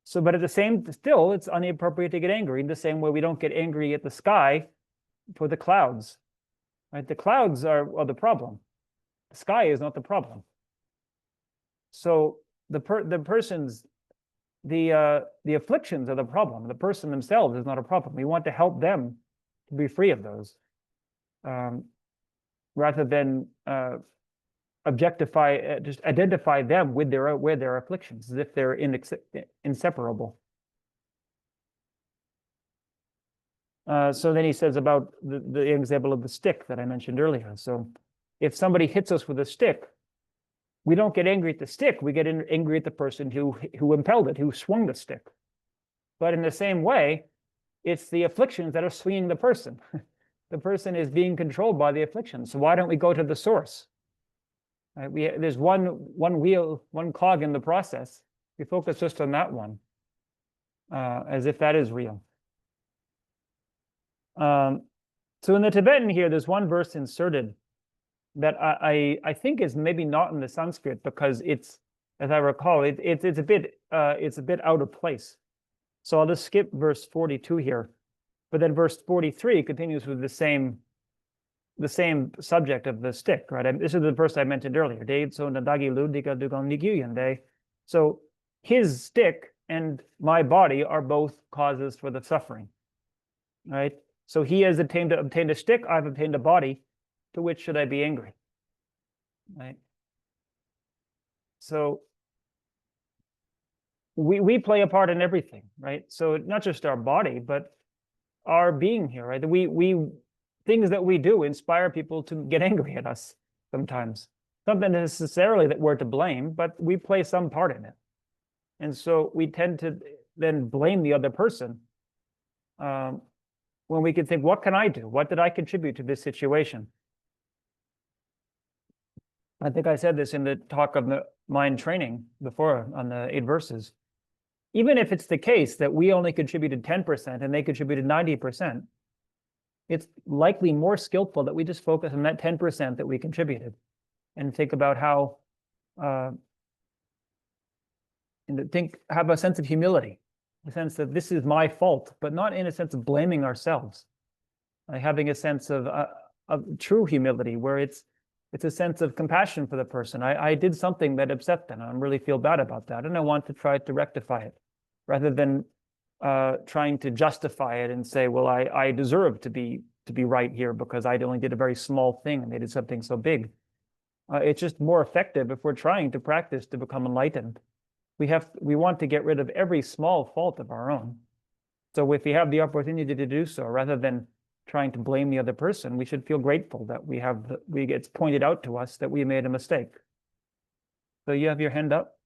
So, but at the same, still, it's inappropriate to get angry in the same way we don't get angry at the sky for the clouds, right? The clouds are the problem. The sky is not the problem. So the afflictions are the problem. The person themselves is not a problem. We want to help them to be free of those, rather than just identify them with their afflictions as if they're inseparable. So then he says about the example of the stick that I mentioned earlier. So if somebody hits us with a stick, we don't get angry at the stick. We get angry at the person who impelled it, who swung the stick. But in the same way, it's the afflictions that are swinging the person. The person is being controlled by the affliction. So why don't we go to the source? Right? There's one wheel, one cog in the process. We focus just on that one, as if that is real. So in the Tibetan here, there's one verse inserted that I think is maybe not in the Sanskrit because it's, as I recall, it's a bit out of place. So I'll just skip verse 42 here, but then verse 43 continues with the same subject of the stick, right? This is the verse I mentioned earlier. So his stick and my body are both causes for the suffering, right? So he has obtained a stick, I've obtained a body. To which should I be angry, right? So we play a part in everything, right? So not just our body, but our being here, right? Things that we do inspire people to get angry at us sometimes. Not necessarily that we're to blame, but we play some part in it. And so we tend to then blame the other person when we can think, what can I do? What did I contribute to this situation? I think I said this in the talk of the mind training before on the 8 verses. Even if it's the case that we only contributed 10% and they contributed 90%, it's likely more skillful that we just focus on that 10% that we contributed and think about how, have a sense of humility, a sense that this is my fault, but not in a sense of blaming ourselves, having a sense of true humility where it's a sense of compassion for the person. I did something that upset them. I really feel bad about that, and I want to try to rectify it, rather than trying to justify it and say, well, I deserve to be right here because I only did a very small thing and they did something so big. It's just more effective if we're trying to practice to become enlightened. We want to get rid of every small fault of our own So if we have the opportunity to do so, rather than trying to blame the other person, we should feel grateful that we get pointed out to us that we made a mistake. So you have your hand up.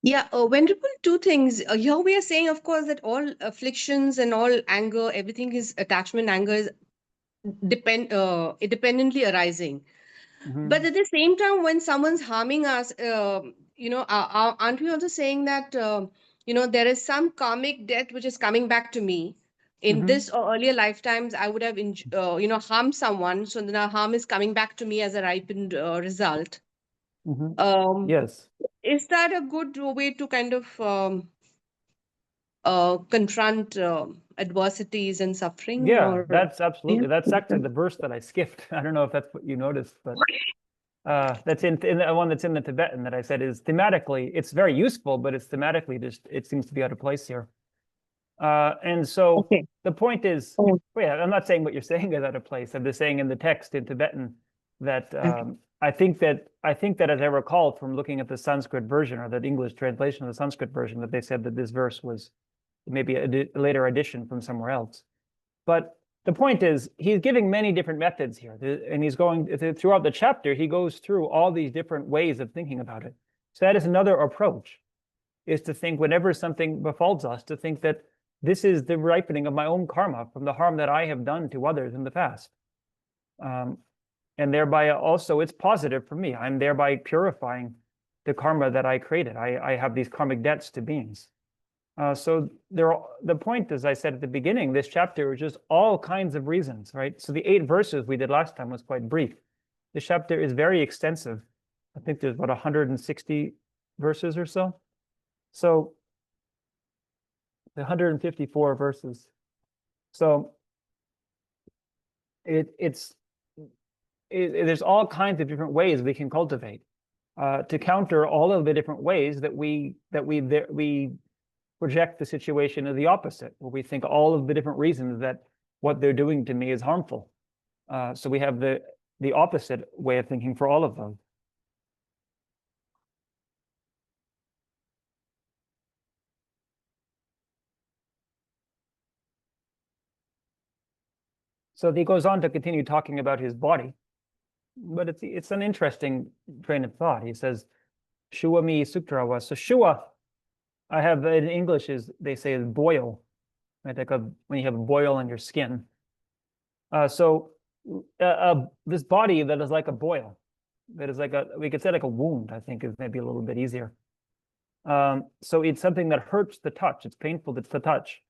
Yeah, Venerable, two things. Here we are saying, of course, that all afflictions and all anger, everything is attachment, anger is independently arising. But at the same time, when someone's harming us, aren't we also saying that there is some karmic debt which is coming back to me in this or earlier lifetimes? I would have harmed someone, so then our harm is coming back to me as a ripened result. Yes. Is that a good way to kind of confront adversities and suffering? Yeah, Or that's yeah. absolutely. That's actually the verse that I skipped. I don't know if that's what you noticed, but that's in the one that's in the Tibetan that I said is thematically, it's very useful, but it's thematically just, it seems to be out of place here. And so Okay. the point is, Oh, well, yeah, I'm not saying what you're saying is out of place. I'm just saying in the text in Tibetan that okay. I think that as I recall from looking at the Sanskrit version or the English translation of the Sanskrit version, that they said that this verse was maybe a later addition from somewhere else. But the point is, he's giving many different methods here, and he's going throughout the chapter. He goes through all these different ways of thinking about it. So that is another approach, is to think whenever something befalls us, to think that this is the ripening of my own karma from the harm that I have done to others in the past. And thereby also it's positive for me. I'm thereby purifying the karma that I created. I have these karmic debts to beings. So the point, as I said at the beginning, this chapter is just all kinds of reasons, right? So the 8 verses we did last time was quite brief. This chapter is very extensive. I think there's about 160 verses or so. So the 154 verses. So there's all kinds of different ways we can cultivate to counter all of the different ways that we project the situation as the opposite, where we think all of the different reasons that what they're doing to me is harmful. So we have the opposite way of thinking for all of them. So he goes on to continue talking about his body, but it's an interesting train of thought. He says, "Shua mi sutrawa." So shua, I have in English is they say is boil, right? Like when you have a boil on your skin. So this body that is like a boil, that is like we could say like a wound, I think is maybe a little bit easier. So it's something that hurts the touch. It's painful to touch.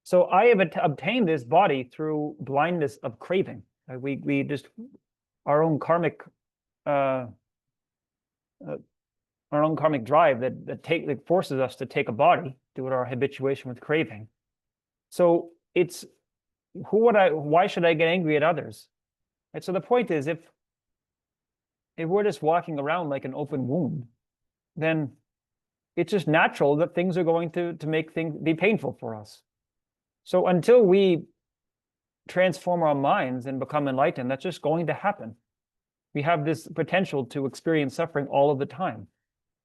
So I have obtained this body through blindness of craving. We just our own karmic drive that forces us to take a body due to our habituation with craving. So it's why should I get angry at others? Right? So the point is, if we're just walking around like an open wound, then it's just natural that things are going to make things be painful for us. So until we transform our minds and become enlightened, that's just going to happen. We have this potential to experience suffering all of the time.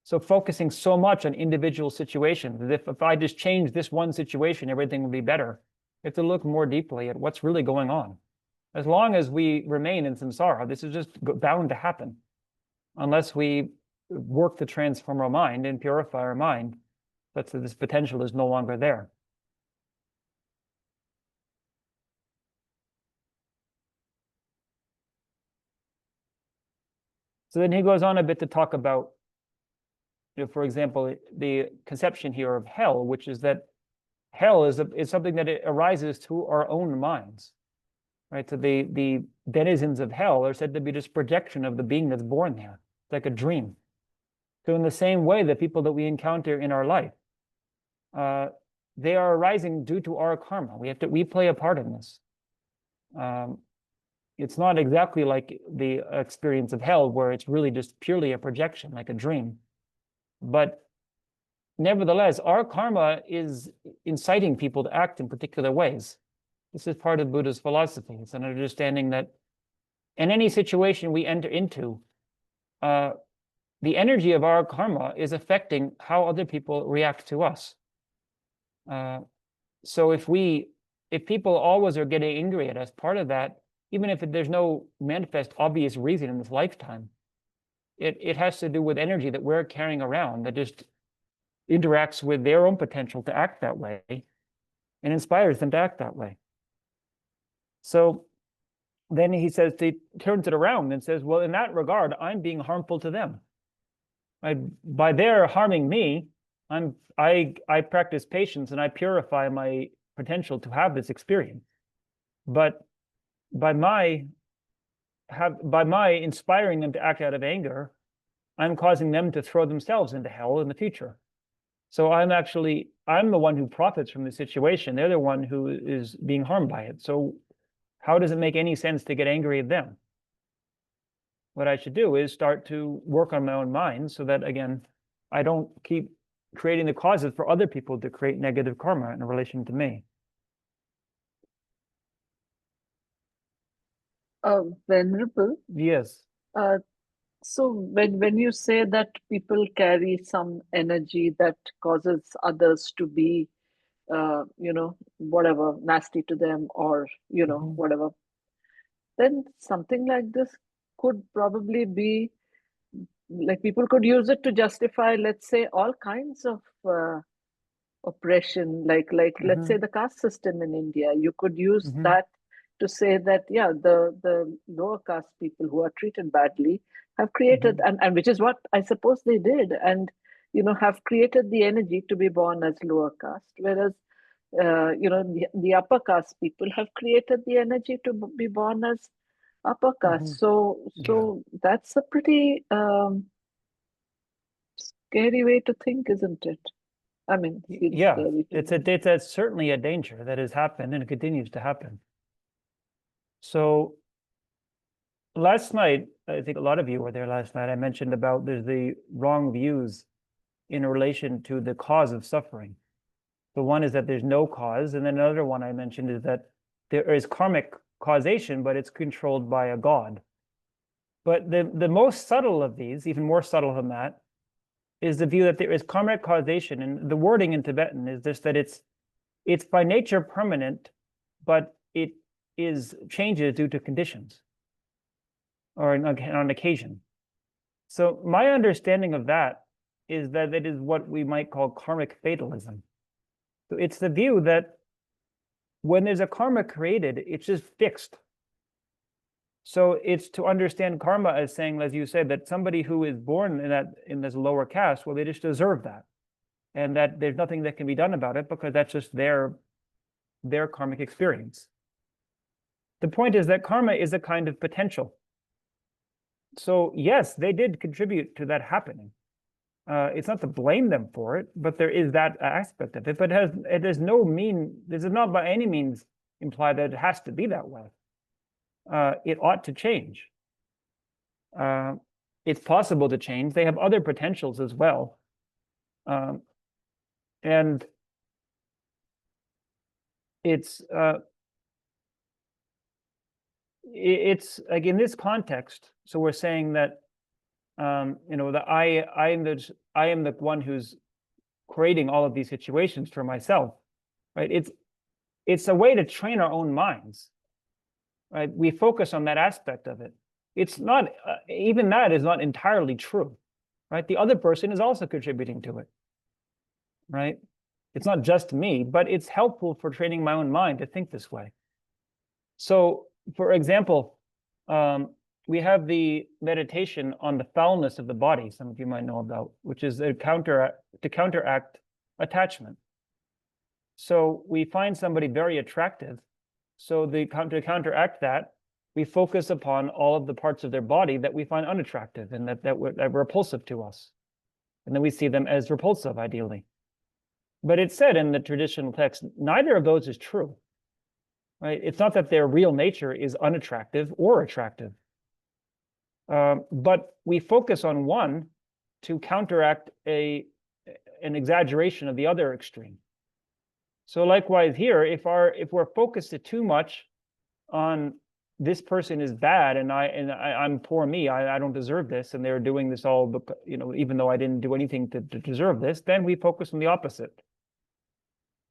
So focusing so much on individual situations, as if I just change this one situation, everything will be better. We have to look more deeply at what's really going on. As long as we remain in samsara, this is just bound to happen. Unless we work to transform our mind and purify our mind, but this potential is no longer there. So then he goes on a bit to talk about, for example, the conception here of hell, which is that hell is something that it arises through our own minds, right? So the denizens of hell are said to be just projection of the being that's born there. It's like a dream. So in the same way, the people that we encounter in our life, they are arising due to our karma. We play a part in this. It's not exactly like the experience of hell, where it's really just purely a projection, like a dream. But nevertheless, our karma is inciting people to act in particular ways. This is part of Buddha's philosophy. It's an understanding that in any situation we enter into, the energy of our karma is affecting how other people react to us. So if people always are getting angry at us, part of that, even if there's no manifest obvious reason in this lifetime, it has to do with energy that we're carrying around that just interacts with their own potential to act that way and inspires them to act that way. So then he says, he turns it around and says, well, in that regard, I'm being harmful to them. By their harming me, I practice patience and I purify my potential to have this experience. But by my inspiring them to act out of anger, I'm causing them to throw themselves into hell in the future. So I'm the one who profits from the situation. They're the one who is being harmed by it. So how does it make any sense to get angry at them? What I should do is start to work on my own mind so that, again, I don't keep creating the causes for other people to create negative karma in relation to me. Venerable. Yes. So when you say that people carry some energy that causes others to be, whatever, nasty to them or, whatever, then something like this could probably be, like people could use it to justify, let's say, all kinds of oppression, like let's say the caste system in India. You could use that to say that, yeah, the lower caste people who are treated badly have created, and which is what I suppose they did, and have created the energy to be born as lower caste, whereas the upper caste people have created the energy to be born as upper caste. So that's a pretty scary way to think, isn't it? I mean, yeah, it's certainly a danger that has happened and it continues to happen. So last night, I think a lot of you were there last night, I mentioned about there's the wrong views in relation to the cause of suffering. The one is that there's no cause, and then another one I mentioned is that there is karmic causation, but it's controlled by a god. But the most subtle of these, even more subtle than that, is the view that there is karmic causation, and the wording in Tibetan is this, that it's by nature permanent, but it is changes due to conditions or on occasion. So my understanding of that is that it is what we might call karmic fatalism. So it's the view that when there's a karma created, it's just fixed. So it's to understand karma as saying, as you said, that somebody who is born in this lower caste, well, they just deserve that, and that there's nothing that can be done about it because that's just their karmic experience. The point is that karma is a kind of potential. So yes, they did contribute to that happening. It's not to blame them for it, but there is that aspect of it. But it does not by any means imply that it has to be that way. It ought to change. It's possible to change. They have other potentials as well. And it's like in this context, so we're saying that that I am the one who's creating all of these situations for myself, right? It's a way to train our own minds, right? We focus on that aspect of it. It's not even that is not entirely true, right? The other person is also contributing to it, right? It's not just me, but it's helpful for training my own mind to think this way. So, for example, we have the meditation on the foulness of the body, some of you might know about, which is to counteract attachment. So we find somebody very attractive. So to counteract that, we focus upon all of the parts of their body that we find unattractive and that are repulsive to us. And then we see them as repulsive, ideally. But it's said in the traditional text, neither of those is true. Right? It's not that their real nature is unattractive or attractive. But we focus on one to counteract an exaggeration of the other extreme. So likewise here, if we're focused too much on this person is bad and I'm poor me, I don't deserve this, and they're doing this all, even though I didn't do anything to deserve this, then we focus on the opposite.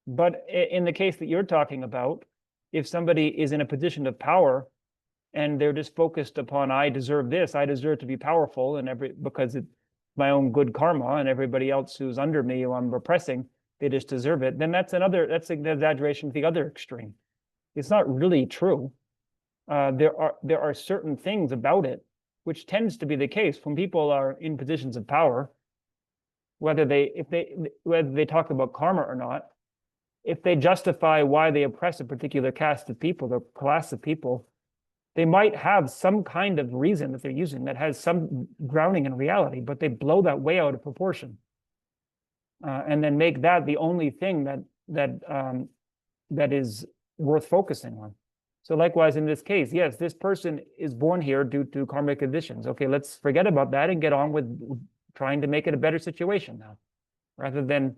But in the case that you're talking about, if somebody is in a position of power and they're just focused upon, I deserve this, I deserve to be powerful, and because it's my own good karma, and everybody else who's under me who I'm repressing, they just deserve it, then that's an exaggeration to the other extreme. It's not really true. There are certain things about it which tends to be the case when people are in positions of power, whether they talk about karma or not. If they justify why they oppress a particular caste of people or class of people, they might have some kind of reason that they're using that has some grounding in reality, but they blow that way out of proportion, and then make that the only thing that is worth focusing on. So likewise, in this case, yes, this person is born here due to karmic conditions. Okay, let's forget about that and get on with trying to make it a better situation now, rather than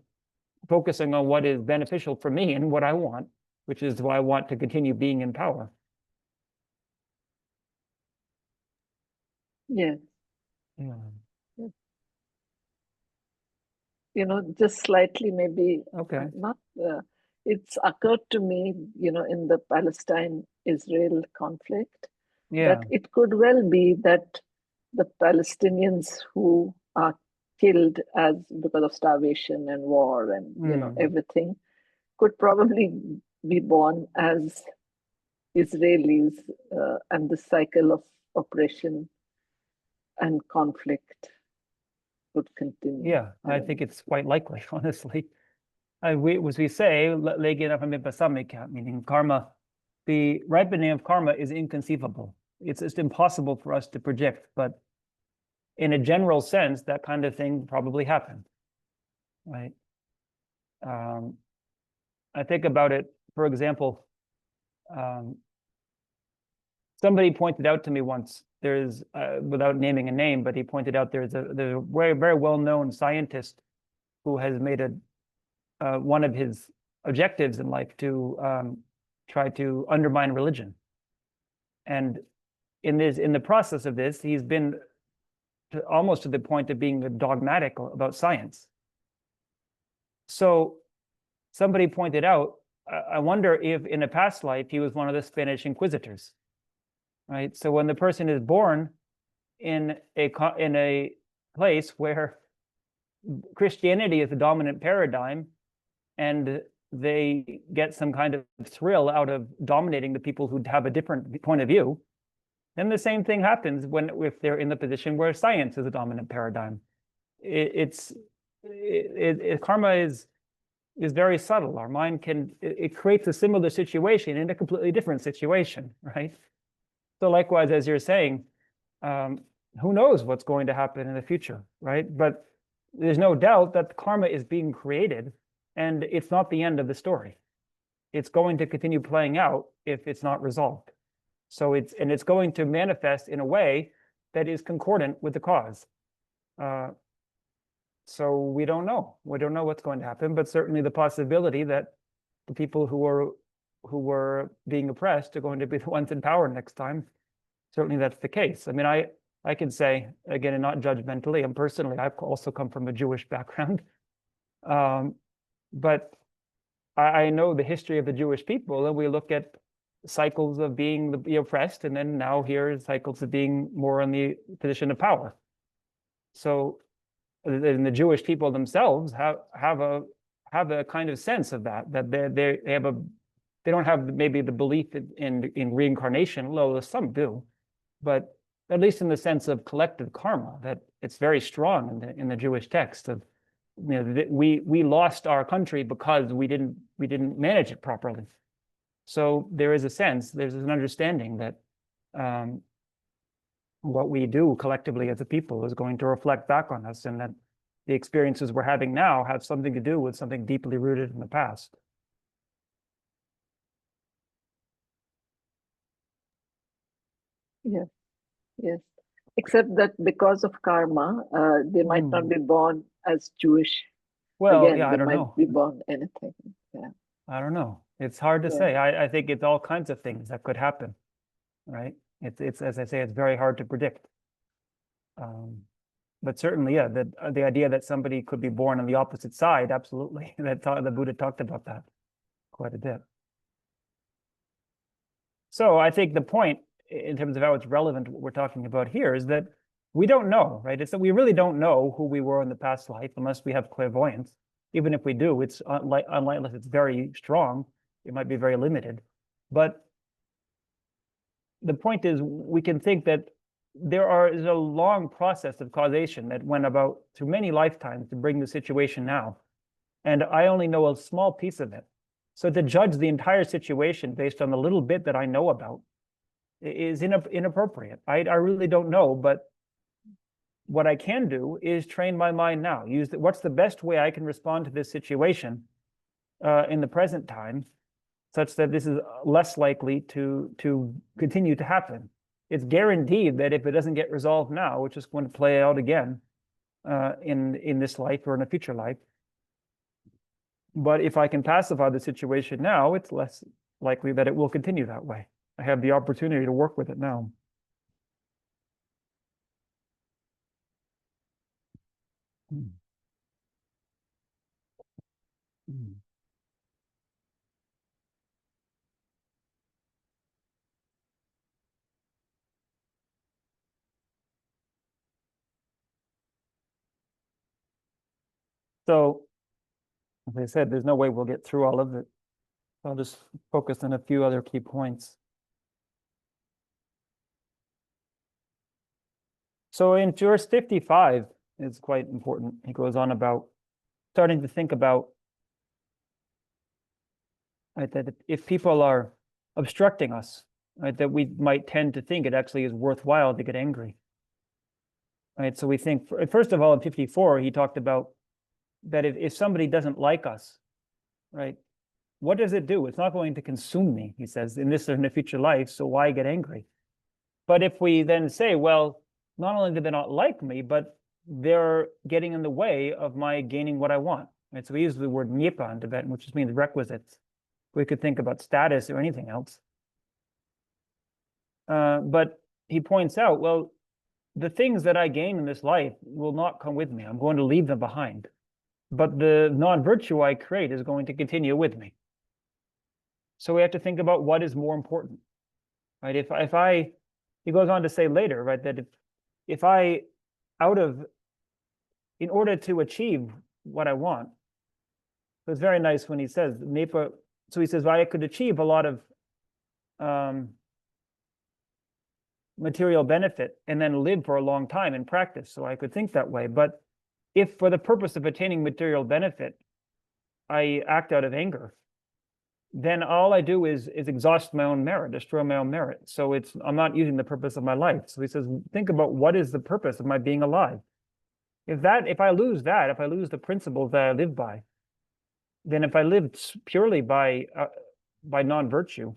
focusing on what is beneficial for me and what I want, which is why I want to continue being in power. Yes. Yeah. Just slightly maybe Okay. not. It's occurred to me, in the Palestine-Israel conflict, Yeah. that it could well be that the Palestinians who are killed because of starvation and war and everything could probably be born as Israelis, and the cycle of oppression and conflict would continue. Yeah, I think it's quite likely, honestly. We say, meaning karma, the ripening of karma is inconceivable. It's just impossible for us to predict, but in a general sense, that kind of thing probably happened, right? I think about it, for example, somebody pointed out to me once, there's, without naming a name, but he pointed out there's a very, very well-known scientist who has made one of his objectives in life to try to undermine religion. And in the process of this, he's been almost to the point of being dogmatic about science. So somebody pointed out, I wonder if in a past life he was one of the Spanish inquisitors, right? So when the person is born in a place where Christianity is the dominant paradigm, and they get some kind of thrill out of dominating the people who have a different point of view, then the same thing happens if they're in the position where science is a dominant paradigm. Karma is very subtle. Our mind it creates a similar situation in a completely different situation, right? So likewise, as you're saying, who knows what's going to happen in the future, right? But there's no doubt that karma is being created, and it's not the end of the story. It's going to continue playing out if it's not resolved. So it's going to manifest in a way that is concordant with the cause. So we don't know. We don't know what's going to happen, but certainly the possibility that the people who were being oppressed are going to be the ones in power next time. Certainly that's the case. I mean, I can say, again, and not judgmentally, and personally, I've also come from a Jewish background. But I know the history of the Jewish people, and we look at cycles of being the oppressed, and then now here are cycles of being more in the position of power. So, and the Jewish people themselves have a kind of sense of that they don't have maybe the belief in reincarnation, although some do, but at least in the sense of collective karma, that it's very strong in the Jewish text of, we lost our country because we didn't manage it properly. So there's an understanding that what we do collectively as a people is going to reflect back on us, and that the experiences we're having now have something to do with something deeply rooted in the past. Yes, yes. Except that because of karma, they might not be born as Jewish. Well, again, yeah, I they don't might know. be born anything. Yeah. I don't know. It's hard to Yeah. say. I think it's all kinds of things that could happen, right? It's as I say, it's very hard to predict. But certainly, yeah, the idea that somebody could be born on the opposite side, absolutely. The Buddha talked about that. quite a bit. So I think the point in terms of how it's relevant to what we're talking about here is that we don't know, right? It's that we really don't know who we were in the past life unless we have clairvoyance. Even if we do, it's unless it's very strong, it might be very limited. But the point is, we can think that is a long process of causation that went about through many lifetimes to bring the situation now. And I only know a small piece of it. So to judge the entire situation based on the little bit that I know about is inappropriate. I really don't know, but what I can do is train my mind now. What's the best way I can respond to this situation in the present time, such that this is less likely to continue to happen. It's guaranteed that if it doesn't get resolved now, it's just going to play out again in this life or in a future life. But if I can pacify the situation now, it's less likely that it will continue that way. I have the opportunity to work with it now. So, as I said, there's no way we'll get through all of it. I'll just focus on a few other key points. So in verse 55, it's quite important. He goes on about starting to think about, right, that if people are obstructing us, right, that we might tend to think it actually is worthwhile to get angry. Right, so we think, first of all, in 54, he talked about that if somebody doesn't like us, right, what does it do? It's not going to consume me, he says, in this or in the future life, so why get angry? But if we then say, well, not only do they not like me, but they're getting in the way of my gaining what I want, right? So we use the word nyepa in Tibetan, which just means requisites. We could think about status or anything else. But he points out, well, the things that I gain in this life will not come with me. I'm going to leave them behind. But the non-virtue I create is going to continue with me. So we have to think about what is more important, right? He goes on to say later, right, that if I, in order to achieve what I want, so it's very nice when he says, Nepa, so he says, well, I could achieve a lot of material benefit and then live for a long time in practice. So I could think that way. But if for the purpose of attaining material benefit, I act out of anger, then all I do is exhaust my own merit, destroy my own merit. So I'm not using the purpose of my life. So he says, think about what is the purpose of my being alive. If I lose the principles that I live by, then if I live purely by non-virtue,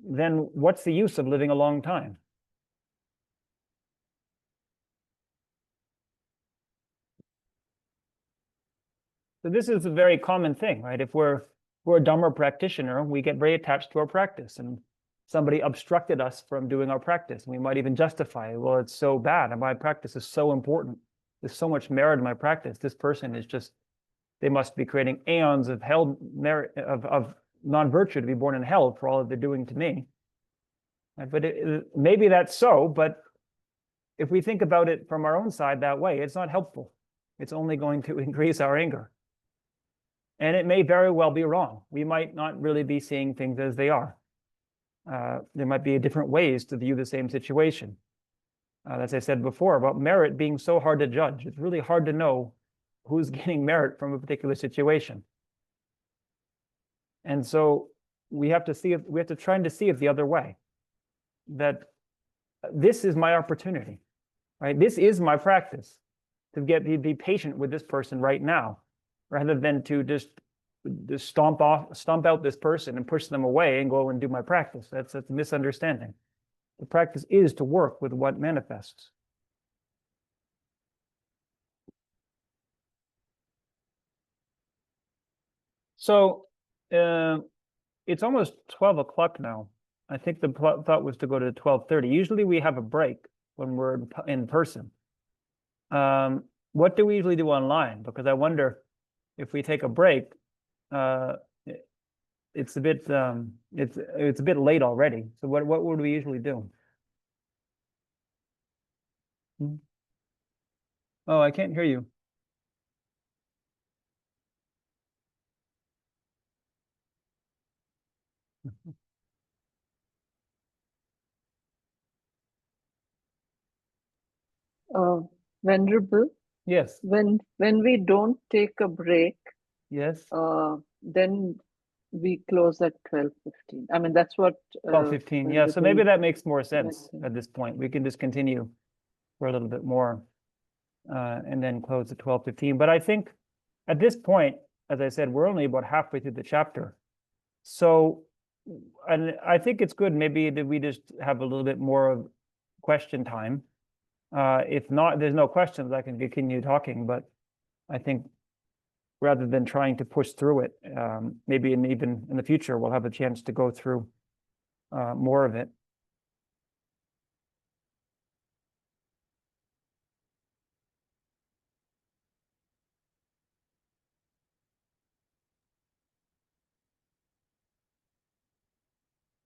then what's the use of living a long time? So this is a very common thing, right? If we're a Dharma practitioner, we get very attached to our practice, and somebody obstructed us from doing our practice. We might even justify it. Well, it's so bad, and my practice is so important. There's so much merit in my practice. This person is just, they must be creating aeons of hell merit of non-virtue to be born in hell for all that they're doing to me. But maybe that's so, but if we think about it from our own side that way, it's not helpful. It's only going to increase our anger. And it may very well be wrong. We might not really be seeing things as they are. There might be different ways to view the same situation. As I said before, about merit being so hard to judge. It's really hard to know who's getting merit from a particular situation. And so we have to try to see it the other way. That this is my opportunity, right? This is my practice to be patient with this person right now, rather than to just stomp out this person and push them away and go and do my practice. That's a misunderstanding. The practice is to work with what manifests. So it's almost 12 o'clock now. I think the thought was to go to 12:30. Usually we have a break when we're in person. What do we usually do online? Because I wonder if we take a break, it's a bit it's a bit late already. So what would we usually do? Hmm? Oh, I can't hear you. Venerable, Yes. when we don't take a break, Yes. then we close at 12:15. I mean, that's what 12:15. Yeah. So maybe Venerable that makes more sense mentioned. at this point. We can just continue for a little bit more, and then close at 12:15. But I think at this point, as I said, we're only about halfway through the chapter. So, and I think it's good maybe that we just have a little bit more of question time. If not, there's no questions, I can continue talking, but I think rather than trying to push through it, maybe even in the future, we'll have a chance to go through more of it.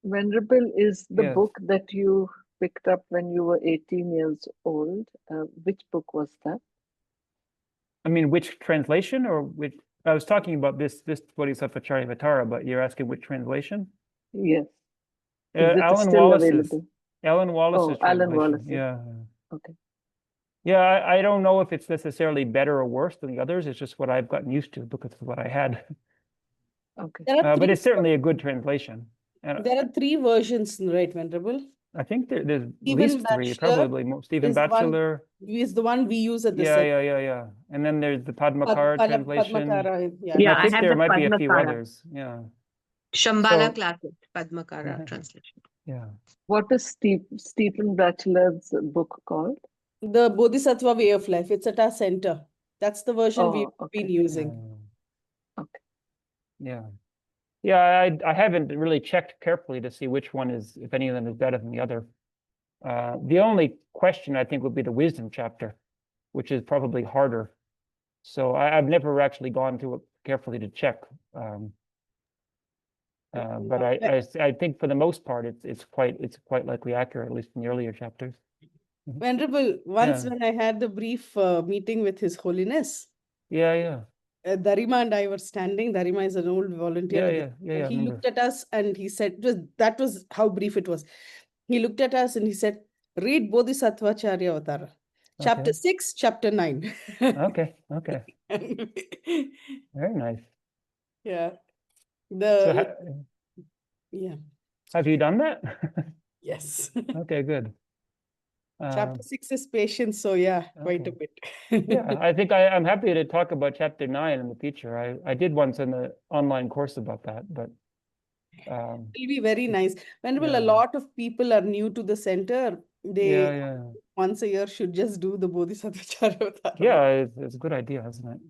Venerable is the Yes. book that you picked up when you were 18 years old. Which book was that? I mean, which translation or which? I was talking about this Bodhisattva Charyavatara, but you're asking which translation? Yes. Is it Alan still Wallace's available? Alan Wallace's Oh, Alan translation. Wallace. Yeah. Okay. Yeah, I don't know if it's necessarily better or worse than the others. It's just what I've gotten used to because of what I had. Okay. There are But three. it's certainly a good translation. And There are three versions, right, Venerable? I think there's at Stephen least three, Batchelor probably more. Stephen is the one Batchelor. is the one we use at the Yeah, center. yeah. And then there's the Padmakara translation. Padmakara, yeah. And Yeah, I I think have there the might be a few Padmakara, others. Yeah. Shambhala So, classic, Padmakara translation. yeah. What is Stephen Batchelor's book called? The Bodhisattva Way of Life. It's at our center. That's the version we've Oh, been okay. using. Okay. Yeah. Yeah, I haven't really checked carefully to see which one is, if any of them is better than the other. The only question I think would be the wisdom chapter, which is probably harder. So I've never actually gone through it carefully to check. But I think for the most part, it's quite likely accurate, at least in the earlier chapters. Venerable, once Yeah. when I had a brief meeting with His Holiness, Yeah. Dharma and I were standing. Dharma is an old volunteer. Yeah, at the yeah, yeah, center. I He remember. looked at us and he said, that was how brief it was. He looked at us and he said, read Bodhisattva Charyavatara, chapter Okay. 6, chapter 9. Okay. Very nice. Yeah. So Yeah. have you done that? Yes. Okay, good. Chapter 6 is patience, so yeah, quite a Okay. bit. Yeah, I think I'm happy to talk about chapter 9 in the future. I did once in the online course about that, but It'll be very nice. Venerable, a yeah. lot of people are new to the center. They Yeah. once a year should just do the Bodhisattva Charyavatara. Yeah, it's a good idea, isn't it?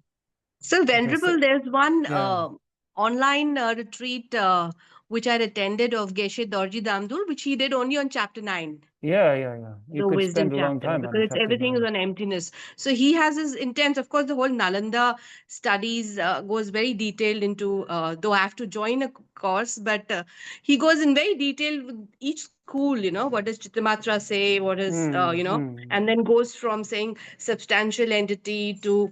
So, Venerable, there's one Yeah. online retreat which I attended of Geshe Dorji Damdul, which he did only on chapter 9. Yeah. You The could wisdom spend a long chapter, time on because it's chapter everything is 9. on emptiness. So he has his intense, of course, the whole Nalanda studies goes very detailed into, though I have to join a course, but he goes in very detail with each school, what does Chittamatra say, what is, and then goes from saying substantial entity to,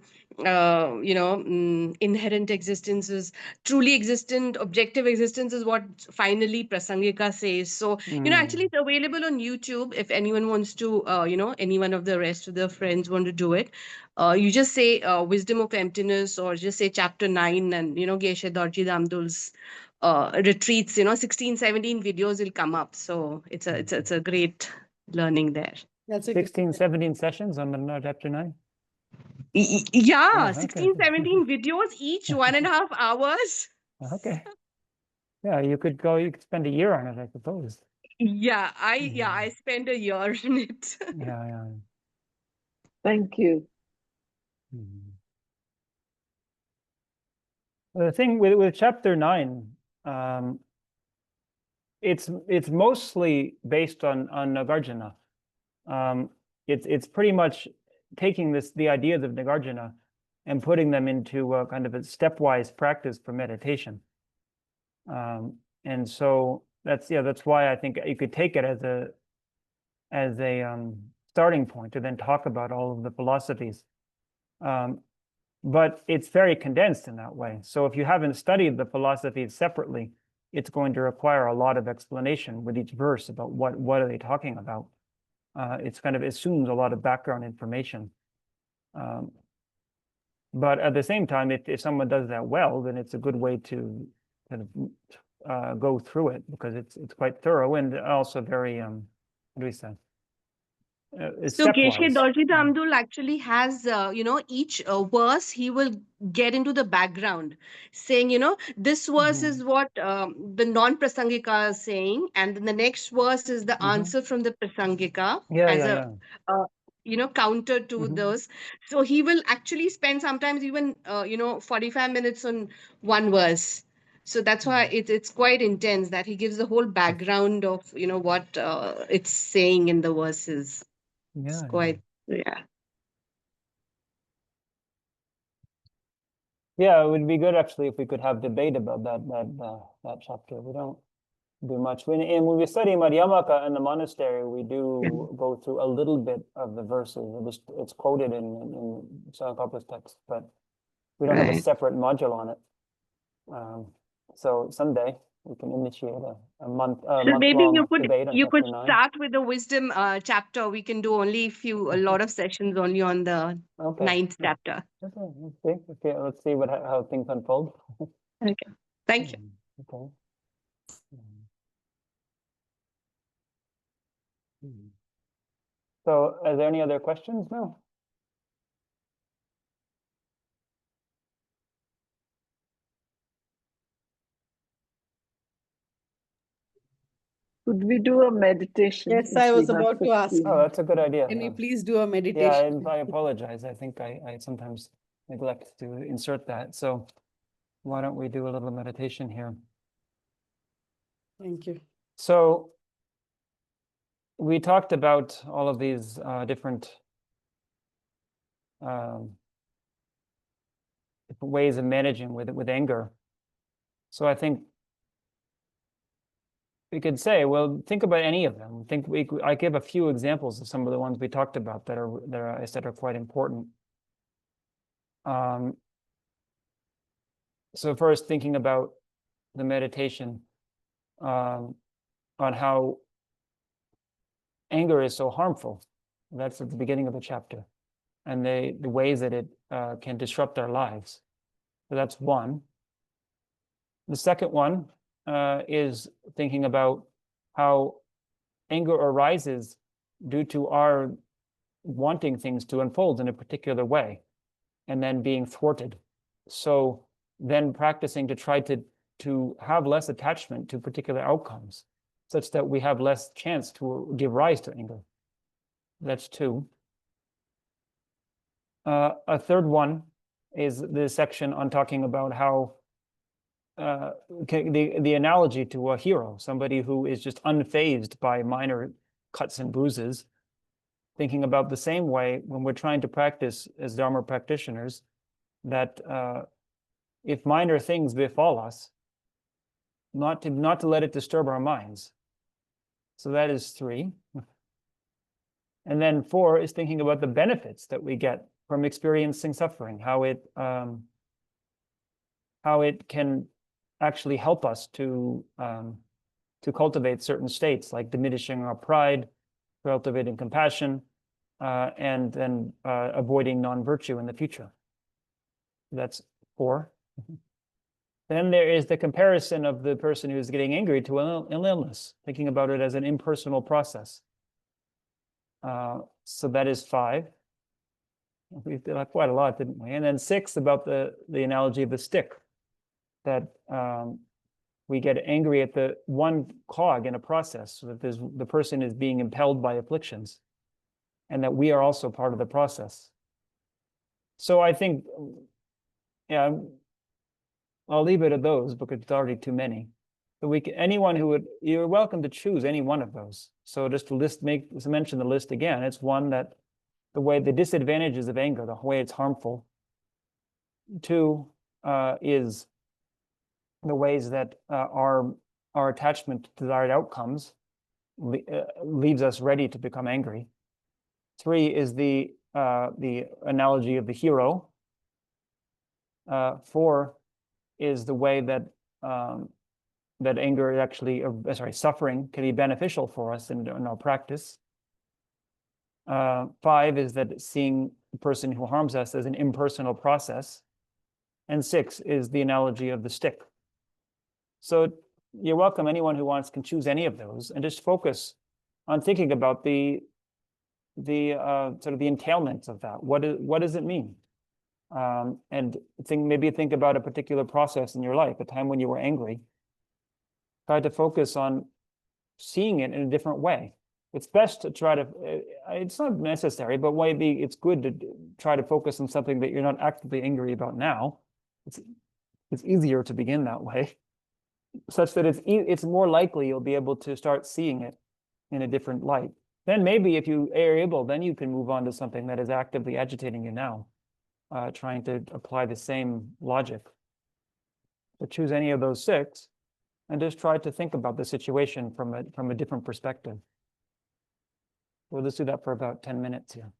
inherent existences, truly existent, objective existence is what finally Prasangika says. So, actually it's available on YouTube if anyone wants to, any one of the rest of the friends want to do it. You just say wisdom of emptiness or just say chapter 9 and, Geshe Dorji Damdul's retreats, 16, 17 videos will come up. So it's a great learning there. That's a 16, 17 sessions on the chapter 9. Yeah, Oh, 16, okay. 17 videos, each 1.5 hours. Okay. Yeah, you could spend a year on it, I suppose. Yeah, I spent a year in it. Yeah. Thank you. The thing with chapter 9, it's mostly based on Nagarjuna. It's pretty much taking the ideas of Nagarjuna and putting them into a kind of a stepwise practice for meditation. And so that's why I think you could take it as a starting point to then talk about all of the philosophies. But it's very condensed in that way. So if you haven't studied the philosophies separately, it's going to require a lot of explanation with each verse about what are they talking about. It's kind of assumes a lot of background information. But at the same time, if someone does that well, then it's a good way to kind of go through it, because it's quite thorough and also very what do we say? So Geshe Stepwise. Dorji Damdul actually has, each verse he will get into the background, saying, this verse is what the non-prasangika is saying, and then the next verse is the answer from the prasangika as a, counter to those. So he will actually spend sometimes even, 45 minutes on one verse. So that's why it's quite intense, that he gives the whole background of, what it's saying in the verses. It's quite, yeah. Yeah, it would be good actually if we could have debate about that chapter. We don't do much. When we study Madhyamaka in the monastery, we do go through a little bit of the verses. It's quoted in Tsongkhapa's text, but we don't have a separate module on it. So someday we can initiate a month So maybe month-long debate on you could chapter 9. start with the wisdom chapter. We can do only a lot of sessions only on the ninth chapter. Okay, let's see how things unfold. Okay. Thank you. Okay. So, are there any other questions? No. Could we do a meditation? Yes, if I we was have about to ask. 15? Oh, that's a good idea. Can Yeah. we please do a Yeah, meditation? I apologize. I think I sometimes neglect to insert that. So why don't we do a little meditation here? Thank you. So we talked about all of these different ways of managing with anger. So I think we could say, well, think about any of them. I give a few examples of some of the ones we talked about that I said are quite important. So first, thinking about the meditation on how anger is so harmful. That's at the beginning of the chapter, and the ways that it can disrupt our lives. So that's one. The second one is thinking about how anger arises due to our wanting things to unfold in a particular way and then being thwarted. So then practicing to try to have less attachment to particular outcomes, such that we have less chance to give rise to anger. That's two. A third one is the section on talking about how the analogy to a hero, somebody who is just unfazed by minor cuts and bruises, thinking about the same way when we're trying to practice as Dharma practitioners, that if minor things befall us, not to let it disturb our minds. So that is 3. And then 4 is thinking about the benefits that we get from experiencing suffering, how it can actually help us to cultivate certain states, like diminishing our pride, cultivating compassion, and then avoiding non-virtue in the future. That's 4. Then there is the comparison of the person who's getting angry to an illness, thinking about it as an impersonal process. So that is 5. We did quite a lot, didn't we? And then 6, about the analogy of the stick, that we get angry at the one cog in a process, so that the person is being impelled by afflictions, and that we are also part of the process. So I think, yeah, I'll leave it at those because it's already too many. So you're welcome to choose any one of those. So just to mention the list again, it's one that the disadvantages of anger, the way it's harmful. 2 is the ways that our attachment to desired outcomes leaves us ready to become angry. 3 is the analogy of the hero. 4 is the way that that anger actually, suffering can be beneficial for us in our practice. 5 is that seeing the person who harms us as an impersonal process. And 6 is the analogy of the stick. So you're welcome. Anyone who wants can choose any of those and just focus on thinking about the sort of the entailments of that. What does it mean? And maybe think about a particular process in your life, a time when you were angry. Try to focus on seeing it in a different way. It's best to try to, it's not necessary, but maybe it's good to try to focus on something that you're not actively angry about now. It's easier to begin that way, such that it's more likely you'll be able to start seeing it in a different light. Then maybe if you are able, then you can move on to something that is actively agitating you now, trying to apply the same logic. But choose any of those 6 and just try to think about the situation from a different perspective. We'll just do that for about 10 minutes here.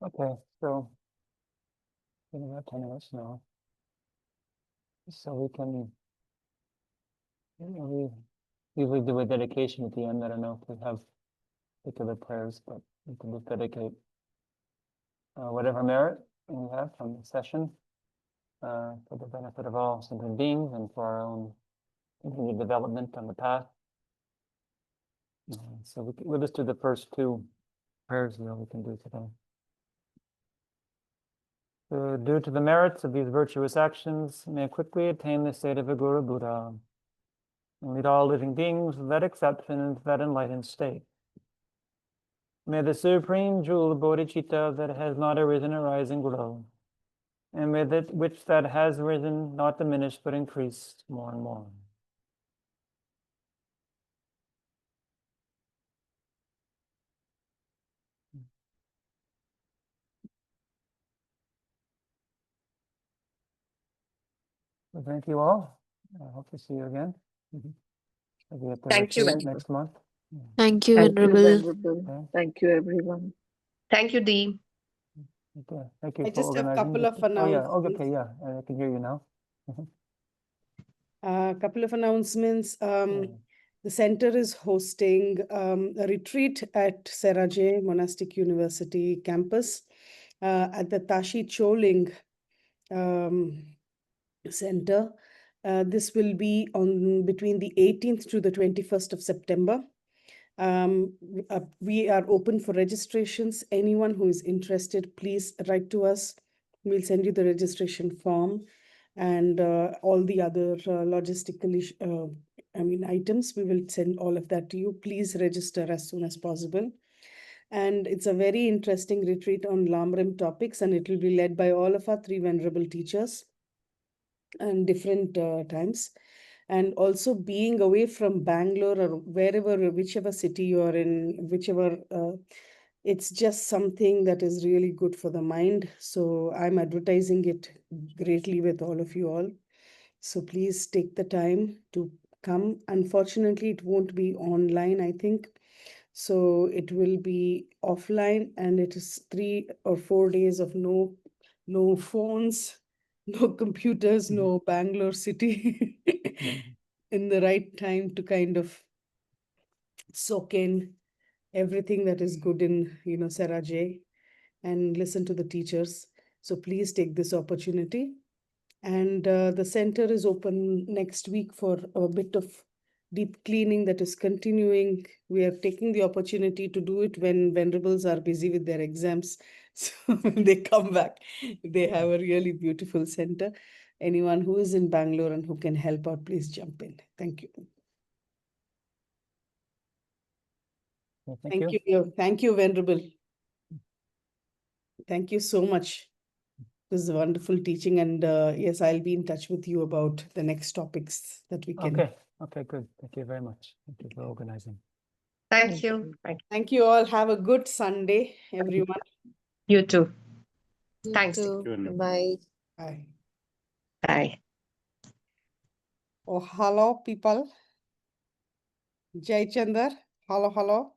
Okay, so in about 10 minutes now. So we can, we usually do a dedication at the end. I don't know if we have particular prayers, but we can just dedicate whatever merit we have from the session for the benefit of all sentient beings and for our own continued development on the path. So we'll just do the first two prayers that we can do today. Due to the merits of these virtuous actions, may I quickly attain the state of a Guru Buddha and lead all living beings without exception into that enlightened state. May the supreme jewel of bodhicitta that has not arisen arise and grow, and may that which that has risen not diminish but increase more and more. Well, thank you all. I hope to see you again. Maybe at the Thank you, retreat Venerable. next month. Thank you, Thank you, Venerable. Venerable. Okay. Thank you, everyone. Thank you, Dee. Okay. Thank you I for just have a organizing. couple of Oh yeah. announcements. Okay. Yeah. I can hear you now. A couple of announcements. Yeah. The center is hosting a retreat at Seraje Monastic University campus at the Choe Ling Center. This will be on between the 18th to the 21st of September. We are open for registrations. Anyone who is interested, please write to us. We'll send you the registration form and all the other logistical items. We will send all of that to you. Please register as soon as possible. And it's a very interesting retreat on Lamrim topics, and it will be led by all of our three venerable teachers and different times. And also being away from Bangalore or wherever, whichever city you are in, whichever, it's just something that is really good for the mind. So I'm advertising it greatly with all of you all. So please take the time to come. Unfortunately, it won't be online, I think. So it will be offline, and it is 3 or 4 days of no phones, no computers, no Bangalore city in the right time to kind of soak in everything that is good in, Seraje and listen to the teachers. So please take this opportunity. And the center is open next week for a bit of deep cleaning that is continuing. We are taking the opportunity to do it when venerables are busy with their exams. So when they come back, they have a really beautiful center. Anyone who is in Bangalore and who can help out, please jump in. Thank you. Well, Thank you. Thank you, Venerable. Thank you so much. This is a wonderful teaching, and yes, I'll be in touch with you about the next topics that we can. Okay. Okay. Good. Thank you very much. Thank you for organizing. Thank you. Thank you all. Have a good Sunday, everyone. You too. You Thanks. too. Bye. Bye. Bye. Oh, hello, people. Jai Chandar. Hello, hello.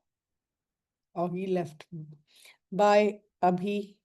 Oh, he left. Bye, Abhi.